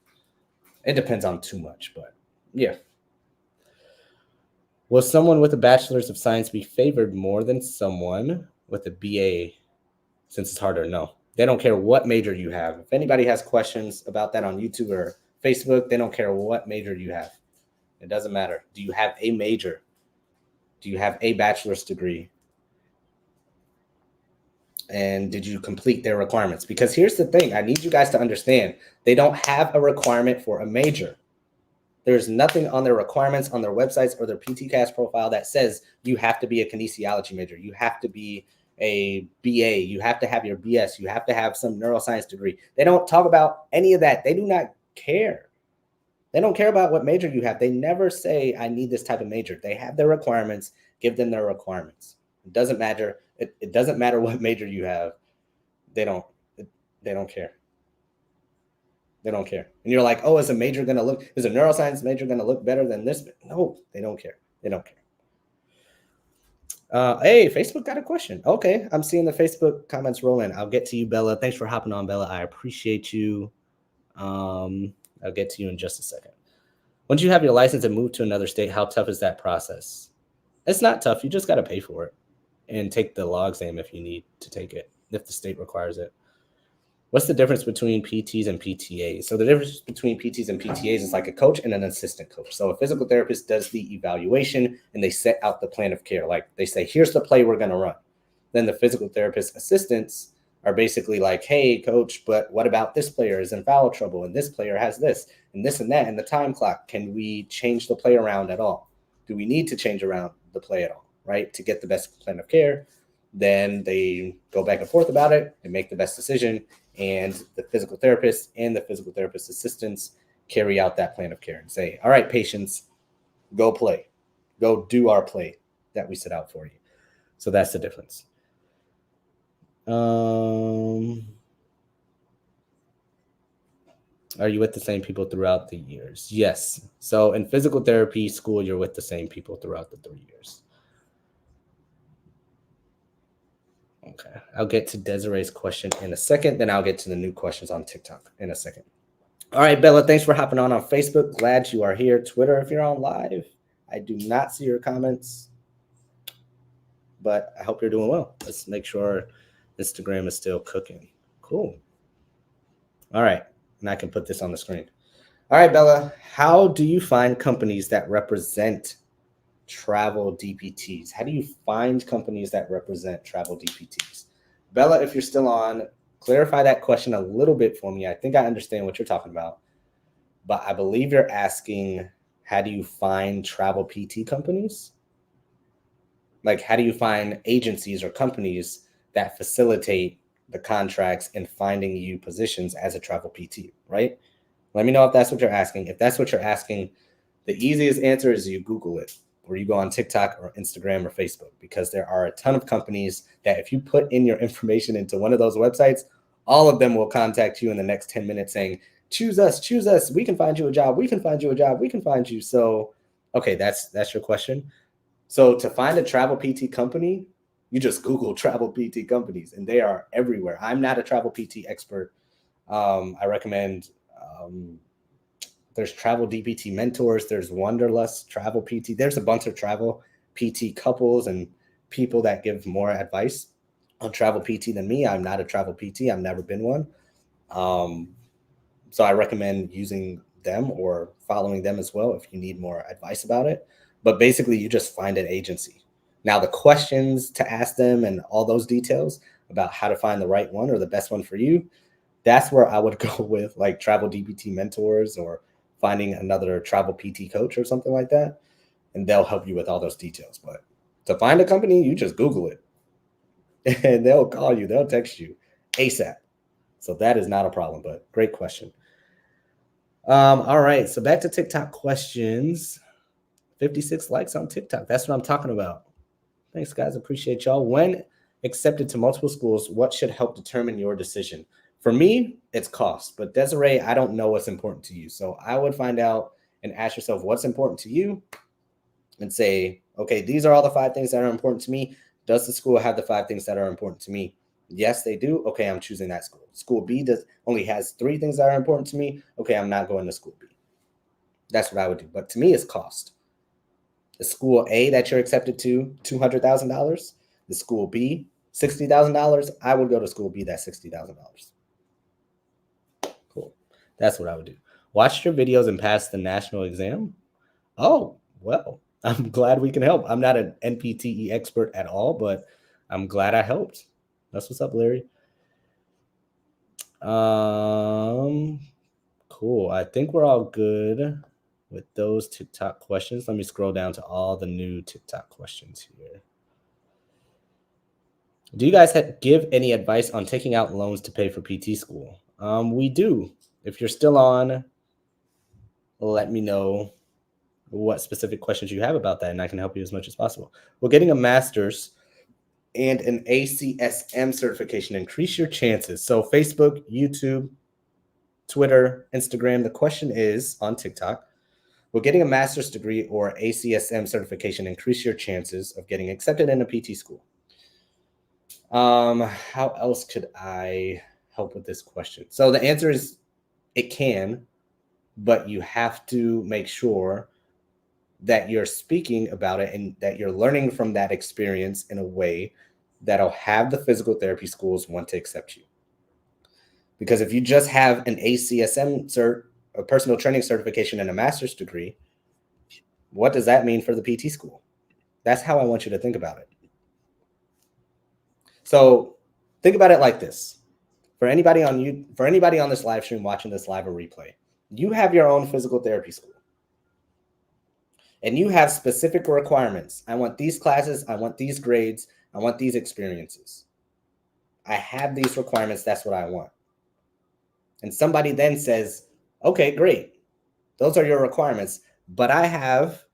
It depends on too much, but yeah. Will someone with a bachelor's of science be favored more than someone with a BA since it's harder? No. They don't care what major you have. If anybody has questions about that on YouTube or Facebook, they don't care what major you have. It doesn't matter. Do you have a major? Do you have a bachelor's degree? And did you complete their requirements? Because here's the thing. I need you guys to understand. They don't have a requirement for a major. There's nothing on their requirements, on their websites, or their PTCast profile that says you have to be a kinesiology major. You have to be a BA. You have to have your BS. You have to have some neuroscience degree. They don't talk about any of that. They do not care. They don't care about what major you have. They never say, I need this type of major. They have their requirements. Give them their requirements. It doesn't matter. It doesn't matter what major you have. They don't care. They don't care. And you're like, oh, is a neuroscience major going to look better than this? No, they don't care. They don't care. Hey, Facebook got a question. Okay, I'm seeing the Facebook comments rolling. I'll get to you, Bella. Thanks for hopping on, Bella. I appreciate you. I'll get to you in just a second. Once you have your license and move to another state, how tough is that process? It's not tough. You just got to pay for it and take the law exam if you need to take it, if the state requires it. What's the difference between PTs and PTAs? So the difference between PTs and PTAs is like a coach and an assistant coach. So a physical therapist does the evaluation and they set out the plan of care. Like they say, here's the play we're going to run. Then the physical therapist assistants are basically like, hey, coach, but what about this player is in foul trouble and this player has this and this and that and the time clock? Can we change the play around at all? Do we need to change around the play at all, right, to get the best plan of care? Then they go back and forth about it and make the best decision. And the physical therapist and the physical therapist assistants carry out that plan of care and say, all right, patients, go play. Go do our play that we set out for you. So that's the difference. Are you with the same people throughout the years? Yes. So in physical therapy school, you're with the same people throughout the 3 years. Okay, I'll get to Desiree's question in a second. Then I'll get to the new questions on TikTok in a second. All right, Bella, thanks for hopping on Facebook. Glad you are here. Twitter, if you're on live, I do not see your comments, but I hope you're doing well. Let's make sure Instagram is still cooking. Cool. All right, and I can put this on the screen. All right, Bella, how do you find companies that represent travel DPTs? How do you find companies that represent travel DPTs? Bella, if you're still on, clarify that question a little bit for me. I think I understand what you're talking about, but I believe you're asking, how do you find travel PT companies? Like, how do you find agencies or companies that facilitate the contracts and finding you positions as a travel PT, right? Let me know if that's what you're asking. If that's what you're asking, the easiest answer is you Google it, or you go on TikTok or Instagram or Facebook, because there are a ton of companies that if you put in your information into one of those websites, all of them will contact you in the next 10 minutes saying, choose us. We can find you a job. We can find you a job. We can find you. So, okay, that's your question. So to find a travel PT company, you just Google travel PT companies and they are everywhere. I'm not a travel PT expert. I recommend, there's travel DPT mentors. There's Wanderlust travel PT. There's a bunch of travel PT couples and people that give more advice on travel PT than me. I'm not a travel PT. I've never been one. So I recommend using them or following them as well if you need more advice about it. But basically, you just find an agency. Now, the questions to ask them and all those details about how to find the right one or the best one for you, that's where I would go with like travel DPT mentors or finding another travel PT coach or something like that. and they'll help you with all those details. But to find a company, you just Google it and they'll call you, they'll text you ASAP. So that is not a problem, but great question. All right, so back to TikTok questions. 56 likes on TikTok. That's what I'm talking about. Thanks, guys. Appreciate y'all. When accepted to multiple schools, what should help determine your decision? For me, it's cost. But Desiree, I don't know what's important to you. So I would find out and ask yourself what's important to you and say, okay, these are all the 5 things that are important to me. Does the school have the 5 things that are important to me? Yes, they do. Okay, I'm choosing that school. School B only has 3 things that are important to me. Okay, I'm not going to school B. That's what I would do. But to me, it's cost. The school A that you're accepted to, $200,000. The school B, $60,000. I would go to school B, that's $60,000. Cool. That's what I would do. Watch your videos and pass the national exam. Oh, well, I'm glad we can help. I'm not an NPTE expert at all, but I'm glad I helped. That's what's up, Larry. Cool. I think we're all good with those TikTok questions. Let me scroll down to all the new TikTok questions here. Do you guys give any advice on taking out loans to pay for PT school? We do. If you're still on, let me know what specific questions you have about that, and I can help you as much as possible. Well, getting a master's and an ACSM certification increase your chances. So Facebook, YouTube, Twitter, Instagram. The question is on TikTok, will getting a master's degree or ACSM certification increase your chances of getting accepted in a PT school? How else could I help with this question? So the answer is it can, but you have to make sure that you're speaking about it and that you're learning from that experience in a way that'll have the physical therapy schools want to accept you. Because if you just have an ACSM cert, a personal training certification, and a master's degree, what does that mean for the PT school? That's how I want you to think about it. So think about it like this. For anybody on this live stream watching this live or replay, you have your own physical therapy school. And you have specific requirements. I want these classes, I want these grades, I want these experiences. I have these requirements, that's what I want. And somebody then says, okay, great. Those are your requirements, but I have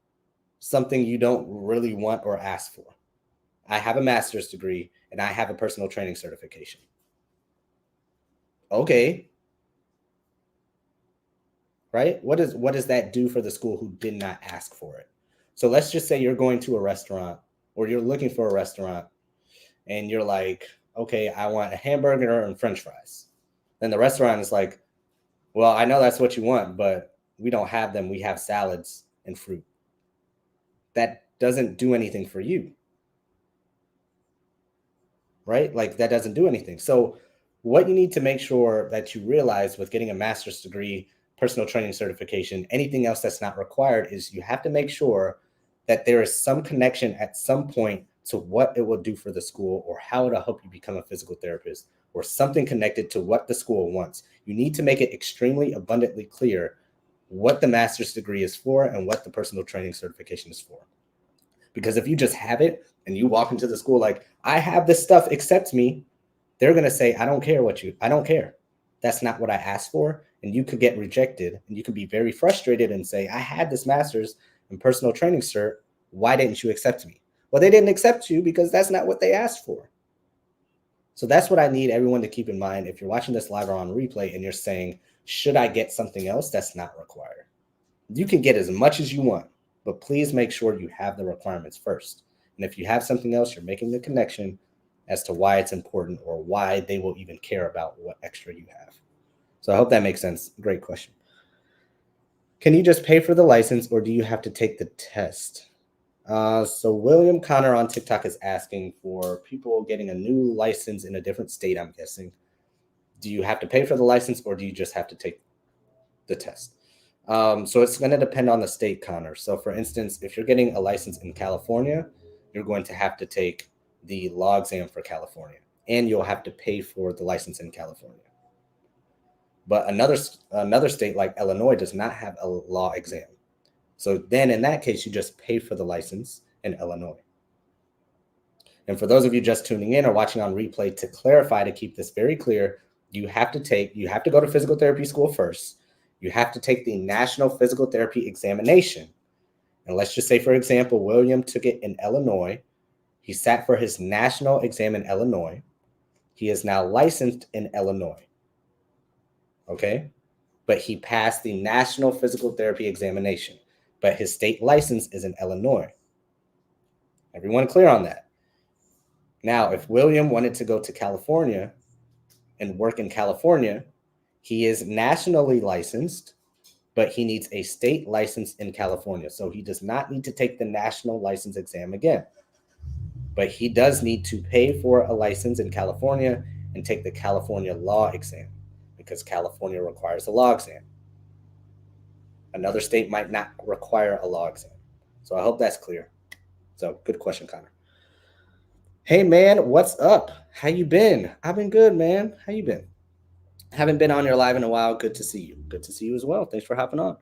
something you don't really want or ask for. I have a master's degree and I have a personal training certification. Okay. Right? What does that do for the school who did not ask for it? So let's just say you're going to a restaurant or you're looking for a restaurant and you're like, okay, I want a hamburger and French fries. Then the restaurant is like, well, I know that's what you want, but we don't have them. We have salads and fruit. That doesn't do anything for you. Right? Like that doesn't do anything. So what you need to make sure that you realize with getting a master's degree, personal training certification, anything else that's not required is you have to make sure that there is some connection at some point to what it will do for the school or how it'll help you become a physical therapist or something connected to what the school wants. You need to make it extremely abundantly clear what the master's degree is for and what the personal training certification is for. Because if you just have it and you walk into the school like, I have this stuff, accept me, they're going to say, I don't care. That's not what I asked for. And you could get rejected and you could be very frustrated and say, I had this master's in personal training cert. Why didn't you accept me? Well, they didn't accept you because that's not what they asked for. So that's what I need everyone to keep in mind. If you're watching this live or on replay and you're saying, should I get something else? That's not required. You can get as much as you want, but please make sure you have the requirements first. And if you have something else, you're making the connection as to why it's important or why they will even care about what extra you have. So I hope that makes sense. Great question. Can you just pay for the license or do you have to take the test? So William Connor on TikTok is asking for people getting a new license in a different state, I'm guessing. Do you have to pay for the license or do you just have to take the test? So it's going to depend on the state, Connor. So for instance, if you're getting a license in California, you're going to have to take the law exam for California and you'll have to pay for the license in California. But another state like Illinois does not have a law exam. So then in that case, you just pay for the license in Illinois. And for those of you just tuning in or watching on replay, to clarify, to keep this very clear, you have to go to physical therapy school first. You have to take the National Physical Therapy Examination. And let's just say, for example, William took it in Illinois. He sat for his national exam in Illinois. He is now licensed in Illinois. Okay? But he passed the National Physical Therapy Examination. But his state license is in Illinois. Everyone clear on that? Now, if William wanted to go to California and work in California, he is nationally licensed, but he needs a state license in California. So he does not need to take the national license exam again. But he does need to pay for a license in California and take the California law exam, because California requires a law exam. Another state might not require a law exam. So I hope that's clear. So good question, Connor. Hey, man, what's up? How you been? I've been good, man. How you been? Haven't been on your live in a while. Good to see you. Good to see you as well. Thanks for hopping on.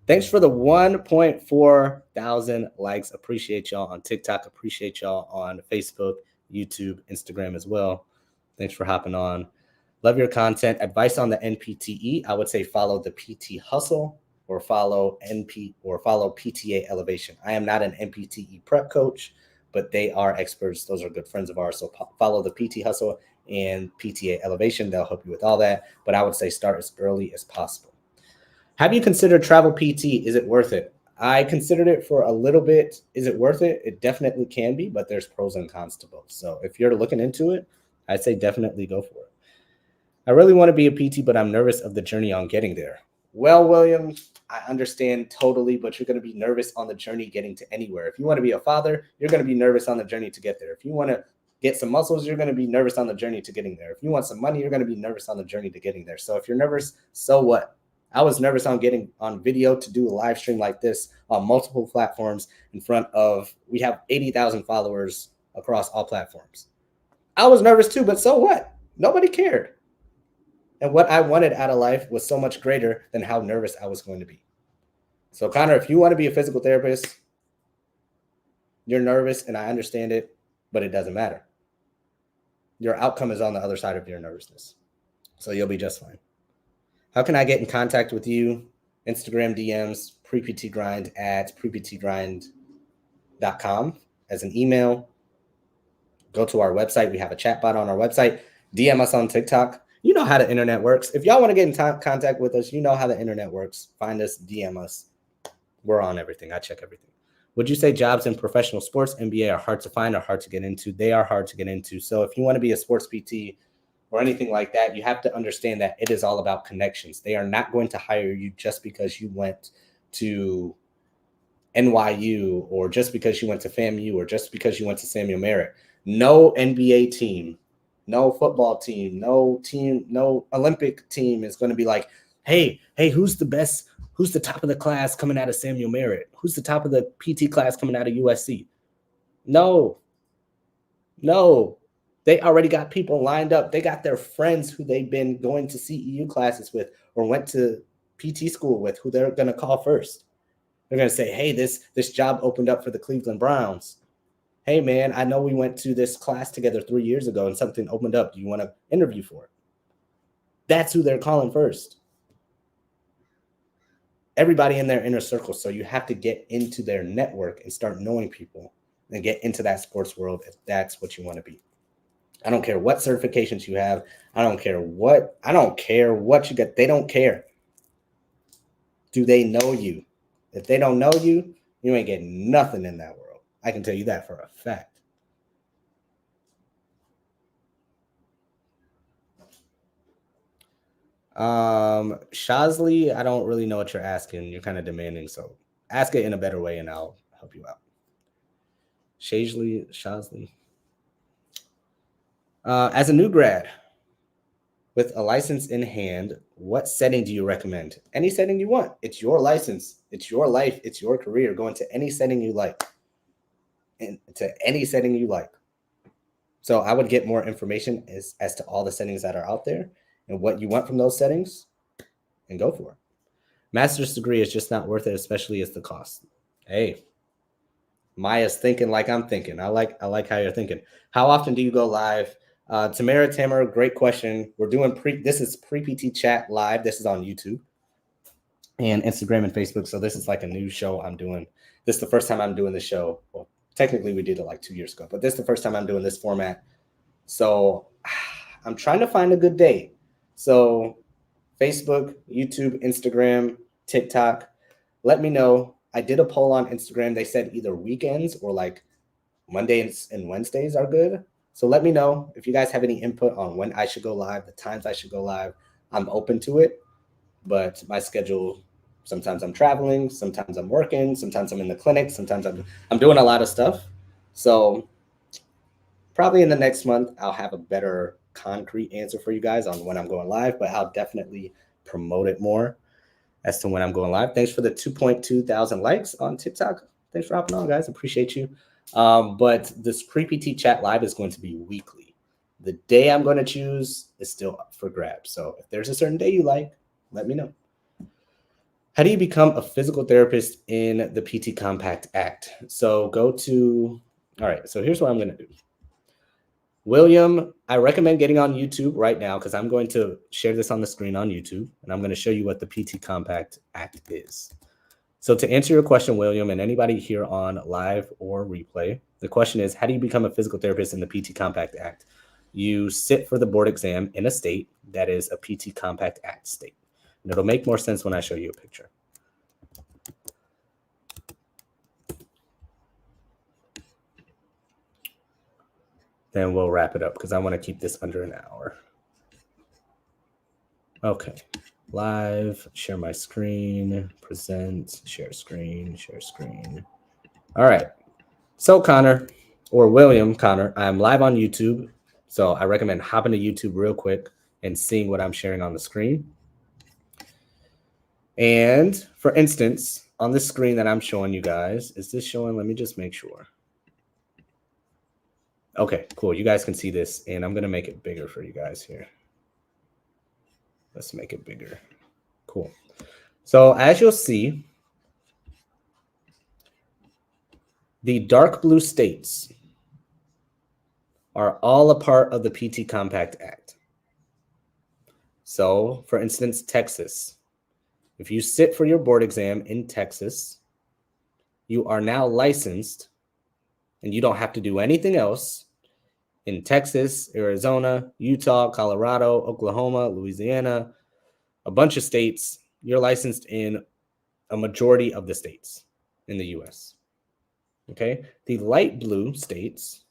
Thanks for the 1.4 thousand likes. Appreciate y'all on TikTok. Appreciate y'all on Facebook, YouTube, Instagram as well. Thanks for hopping on. Love your content. Advice on the NPTE. I would say follow the PT Hustle or follow PTA Elevation. I am not an NPTE prep coach, but they are experts. Those are good friends of ours. So follow the PT Hustle and PTA Elevation. They'll help you with all that. But I would say start as early as possible. Have you considered travel PT? Is it worth it? I considered it for a little bit. Is it worth it? It definitely can be, but there's pros and cons to both. So if you're looking into it, I'd say definitely go for it. I really want to be a PT, but I'm nervous of the journey on getting there. Well, William, I understand totally, but you're going to be nervous on the journey getting to anywhere. If you want to be a father, you're going to be nervous on the journey to get there. If you want to get some muscles, you're going to be nervous on the journey to getting there. If you want some money, you're going to be nervous on the journey to getting there. So if you're nervous, so what? I was nervous on getting on video to do a live stream like this on multiple platforms in front of, we have 80,000 followers across all platforms. I was nervous too, but so what? Nobody cared. And what I wanted out of life was so much greater than how nervous I was going to be. So Connor, if you want to be a physical therapist, you're nervous and I understand it, but it doesn't matter. Your outcome is on the other side of your nervousness. So you'll be just fine. How can I get in contact with you? Instagram DMs, preptgrind at preptgrind.com as an email. Go to our website. We have a chat bot on our website. DM us on TikTok. You know how the internet works. If y'all want to get in contact with us, you know how the internet works. Find us, DM us. We're on everything. I check everything. Would you say jobs in professional sports, NBA, are hard to find or hard to get into? They are hard to get into. So if you want to be a sports PT or anything like that, you have to understand that it is all about connections. They are not going to hire you just because you went to NYU or just because you went to FAMU or just because you went to Samuel Merritt. No NBA team, no football team, no Olympic team is going to be like, hey, who's the best? Who's the top of the class coming out of Samuel Merritt? Who's the top of the PT class coming out of USC? No. They already got people lined up. They got their friends who they've been going to CEU classes with or went to PT school with, who they're going to call first. They're going to say, hey, this job opened up for the Cleveland Browns. Hey, man, I know we went to this class together 3 years ago and something opened up. Do you want to interview for it? That's who they're calling first. Everybody in their inner circle. So you have to get into their network and start knowing people and get into that sports world if that's what you want to be. I don't care what certifications you have. I don't care what you get. They don't care. Do they know you? If they don't know you, you ain't getting nothing in that world. I can tell you that for a fact. Shazli, I don't really know what you're asking. You're kind of demanding, so ask it in a better way and I'll help you out. Shazli. As a new grad with a license in hand, what setting do you recommend? Any setting you want. It's your license. It's your life. It's your career. Go into any setting you like. Into any setting you like. So I would get more information as to all the settings that are out there and what you want from those settings and go for it. Master's degree is just not worth it, especially as the cost. Hey, Maya's thinking like I'm thinking. I like how you're thinking. How often do you go live? Tamara Tamer, great question. We're doing this is pre-PT chat live. This is on YouTube and Instagram and Facebook. So this is like a new show I'm doing. This is the first time I'm doing the show. Well, technically we did it like 2 years ago, but this is the first time I'm doing this format. So I'm trying to find a good day. So Facebook, YouTube, Instagram, TikTok, let me know. I did a poll on Instagram. They said either weekends or like Mondays and Wednesdays are good. So let me know if you guys have any input on when I should go live, the times I should go live. I'm open to it, but my schedule, sometimes I'm traveling, sometimes I'm working, sometimes I'm in the clinic, sometimes I'm doing a lot of stuff. So probably in the next month, I'll have a better concrete answer for you guys on when I'm going live, but I'll definitely promote it more as to when I'm going live. Thanks for the 2.2 thousand likes on TikTok. Thanks for hopping on, guys. Appreciate you. But this pre-PT chat live is going to be weekly. The day I'm going to choose is still up for grabs. So if there's a certain day you like, let me know. How do you become a physical therapist in the PT Compact Act? So go to, all right, so here's what I'm going to do. William, I recommend getting on YouTube right now because I'm going to share this on the screen on YouTube, and I'm going to show you what the PT Compact Act is. So to answer your question, William, and anybody here on live or replay, the question is, how do you become a physical therapist in the PT Compact Act? You sit for the board exam in a state that is a PT Compact Act state. And it'll make more sense when I show you a picture. Then we'll wrap it up because I want to keep this under an hour. Okay. Live, share my screen, present, share screen, share screen. All right. So Connor, or William Connor, I'm live on YouTube. So I recommend hopping to YouTube real quick and seeing what I'm sharing on the screen. And for instance, on this screen that I'm showing you guys, is this showing? Let me just make sure. Okay, cool. You guys can see this, and I'm going to make it bigger for you guys here. Let's make it bigger. Cool. So as you'll see, the dark blue states are all a part of the PT Compact Act. So for instance, Texas, if you sit for your board exam in Texas, you are now licensed and you don't have to do anything else in Texas, Arizona, Utah, Colorado, Oklahoma, Louisiana, a bunch of states. You're licensed in a majority of the states in the US. Okay. The light blue states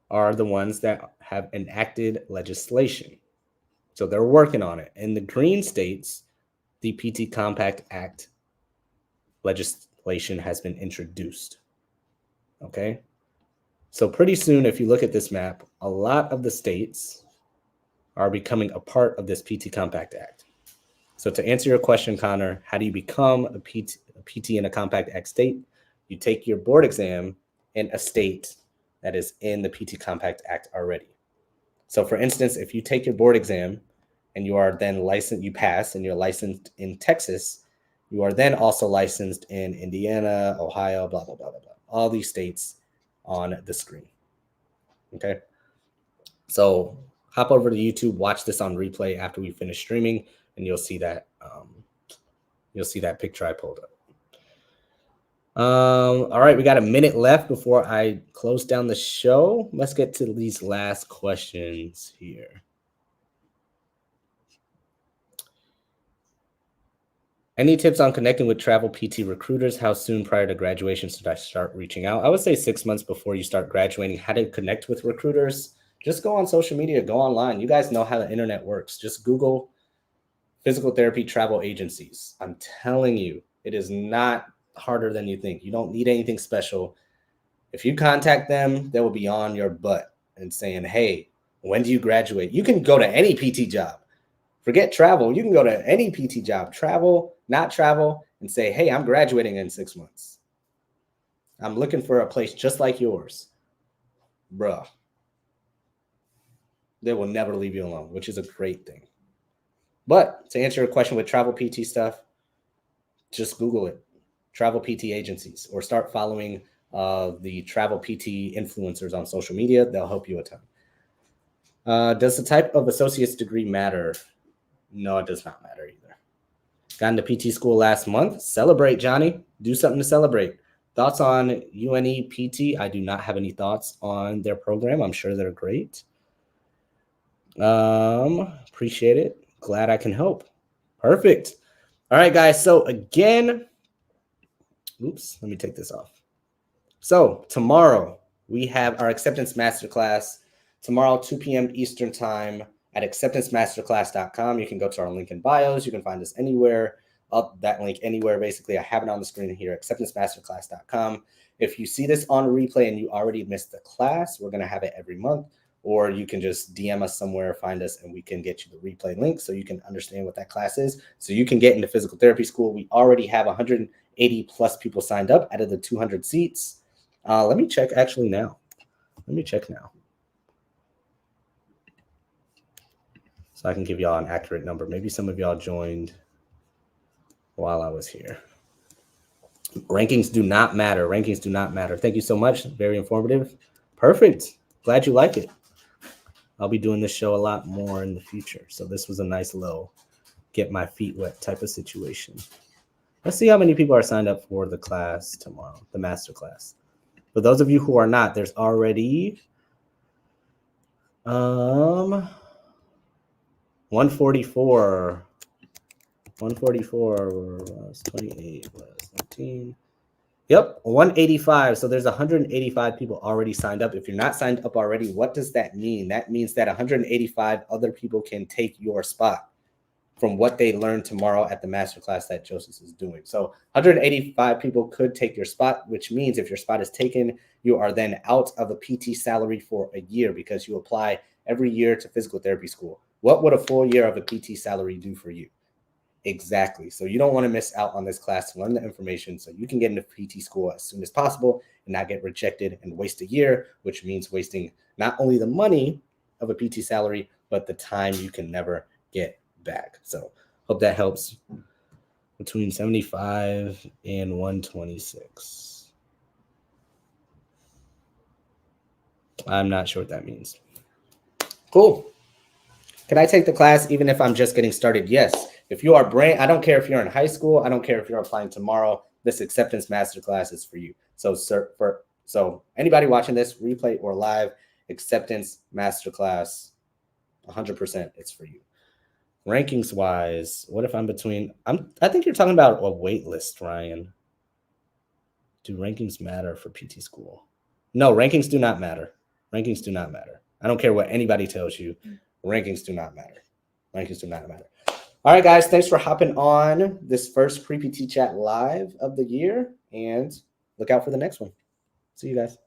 are the ones that have enacted legislation. So they're working on it. In the green states, the PT Compact Act legislation has been introduced. Okay. So pretty soon, if you look at this map, a lot of the states are becoming a part of this PT Compact Act. So to answer your question, Connor, how do you become a PT in a Compact Act state? You take your board exam in a state that is in the PT Compact Act already. So for instance, if you take your board exam and you are then licensed, you pass and you're licensed in Texas, you are then also licensed in Indiana, Ohio, blah, blah, blah, blah, blah. All these states on the screen. Okay. So hop over to YouTube, watch this on replay after we finish streaming, and you'll see that picture I pulled up. All right, we got a minute left before I close down the show. Let's get to these last questions here. Any tips on connecting with travel PT recruiters? How soon prior to graduation should I start reaching out? I would say 6 months before you start graduating. How to connect with recruiters? Just go on social media, go online. You guys know how the internet works. Just Google physical therapy travel agencies. I'm telling you, it is not harder than you think. You don't need anything special. If you contact them, they will be on your butt and saying, hey, when do you graduate? You can go to any PT job. Forget travel. You can go to any PT job, travel, not travel, and say, hey, I'm graduating in 6 months. I'm looking for a place just like yours. Bruh. They will never leave you alone, which is a great thing. But to answer your question with travel PT stuff, just Google it, travel PT agencies, or start following the travel PT influencers on social media. They'll help you a ton. Does the type of associate's degree matter? No, it does not matter either. Got into PT school last month. Celebrate, Johnny. Do something to celebrate. Thoughts on UNE PT? I do not have any thoughts on their program. I'm sure they're great. Appreciate it. Glad I can help. Perfect. All right, guys. So again, oops, let me take this off. So tomorrow we have our acceptance masterclass. Tomorrow, 2 p.m. Eastern time at acceptancemasterclass.com. You can go to our link in bios. You can find us anywhere. Up that link anywhere. Basically, I have it on the screen here, acceptancemasterclass.com. If you see this on replay and you already missed the class, we're going to have it every month. Or you can just DM us somewhere, find us, and we can get you the replay link so you can understand what that class is. So you can get into physical therapy school. We already have 180 plus people signed up out of the 200 seats. Let me check actually now. Let me check now. So I can give y'all an accurate number. Maybe some of y'all joined while I was here. Rankings do not matter. Rankings do not matter. Thank you so much. Very informative. Perfect. Glad you like it. I'll be doing this show a lot more in the future. So this was a nice little get my feet wet type of situation. Let's see how many people are signed up for the class tomorrow, the master class. For those of you who are not, there's already 144 was 28 was 19. Yep, 185. So there's 185 people already signed up. If you're not signed up already, what does that mean? That means that 185 other people can take your spot from what they learn tomorrow at the masterclass that Joseph is doing. So 185 people could take your spot, which means if your spot is taken, you are then out of a PT salary for a year because you apply every year to physical therapy school. What would a full year of a PT salary do for you? Exactly. So you don't want to miss out on this class to learn the information so you can get into PT school as soon as possible and not get rejected and waste a year, which means wasting not only the money of a PT salary, but the time you can never get back. So hope that helps. Between 75 and 126. I'm not sure what that means. Cool. Can I take the class even if I'm just getting started? Yes. If you are I don't care if you're in high school. I don't care if you're applying tomorrow. This acceptance masterclass is for you. So anybody watching this, replay or live, acceptance masterclass, 100%, it's for you. Rankings wise, what if I'm between? I think you're talking about a wait list, Ryan. Do rankings matter for PT school? No, rankings do not matter. Rankings do not matter. I don't care what anybody tells you. Rankings do not matter. Rankings do not matter. All right, guys, thanks for hopping on this first pre-PT chat live of the year, and look out for the next one. See you guys.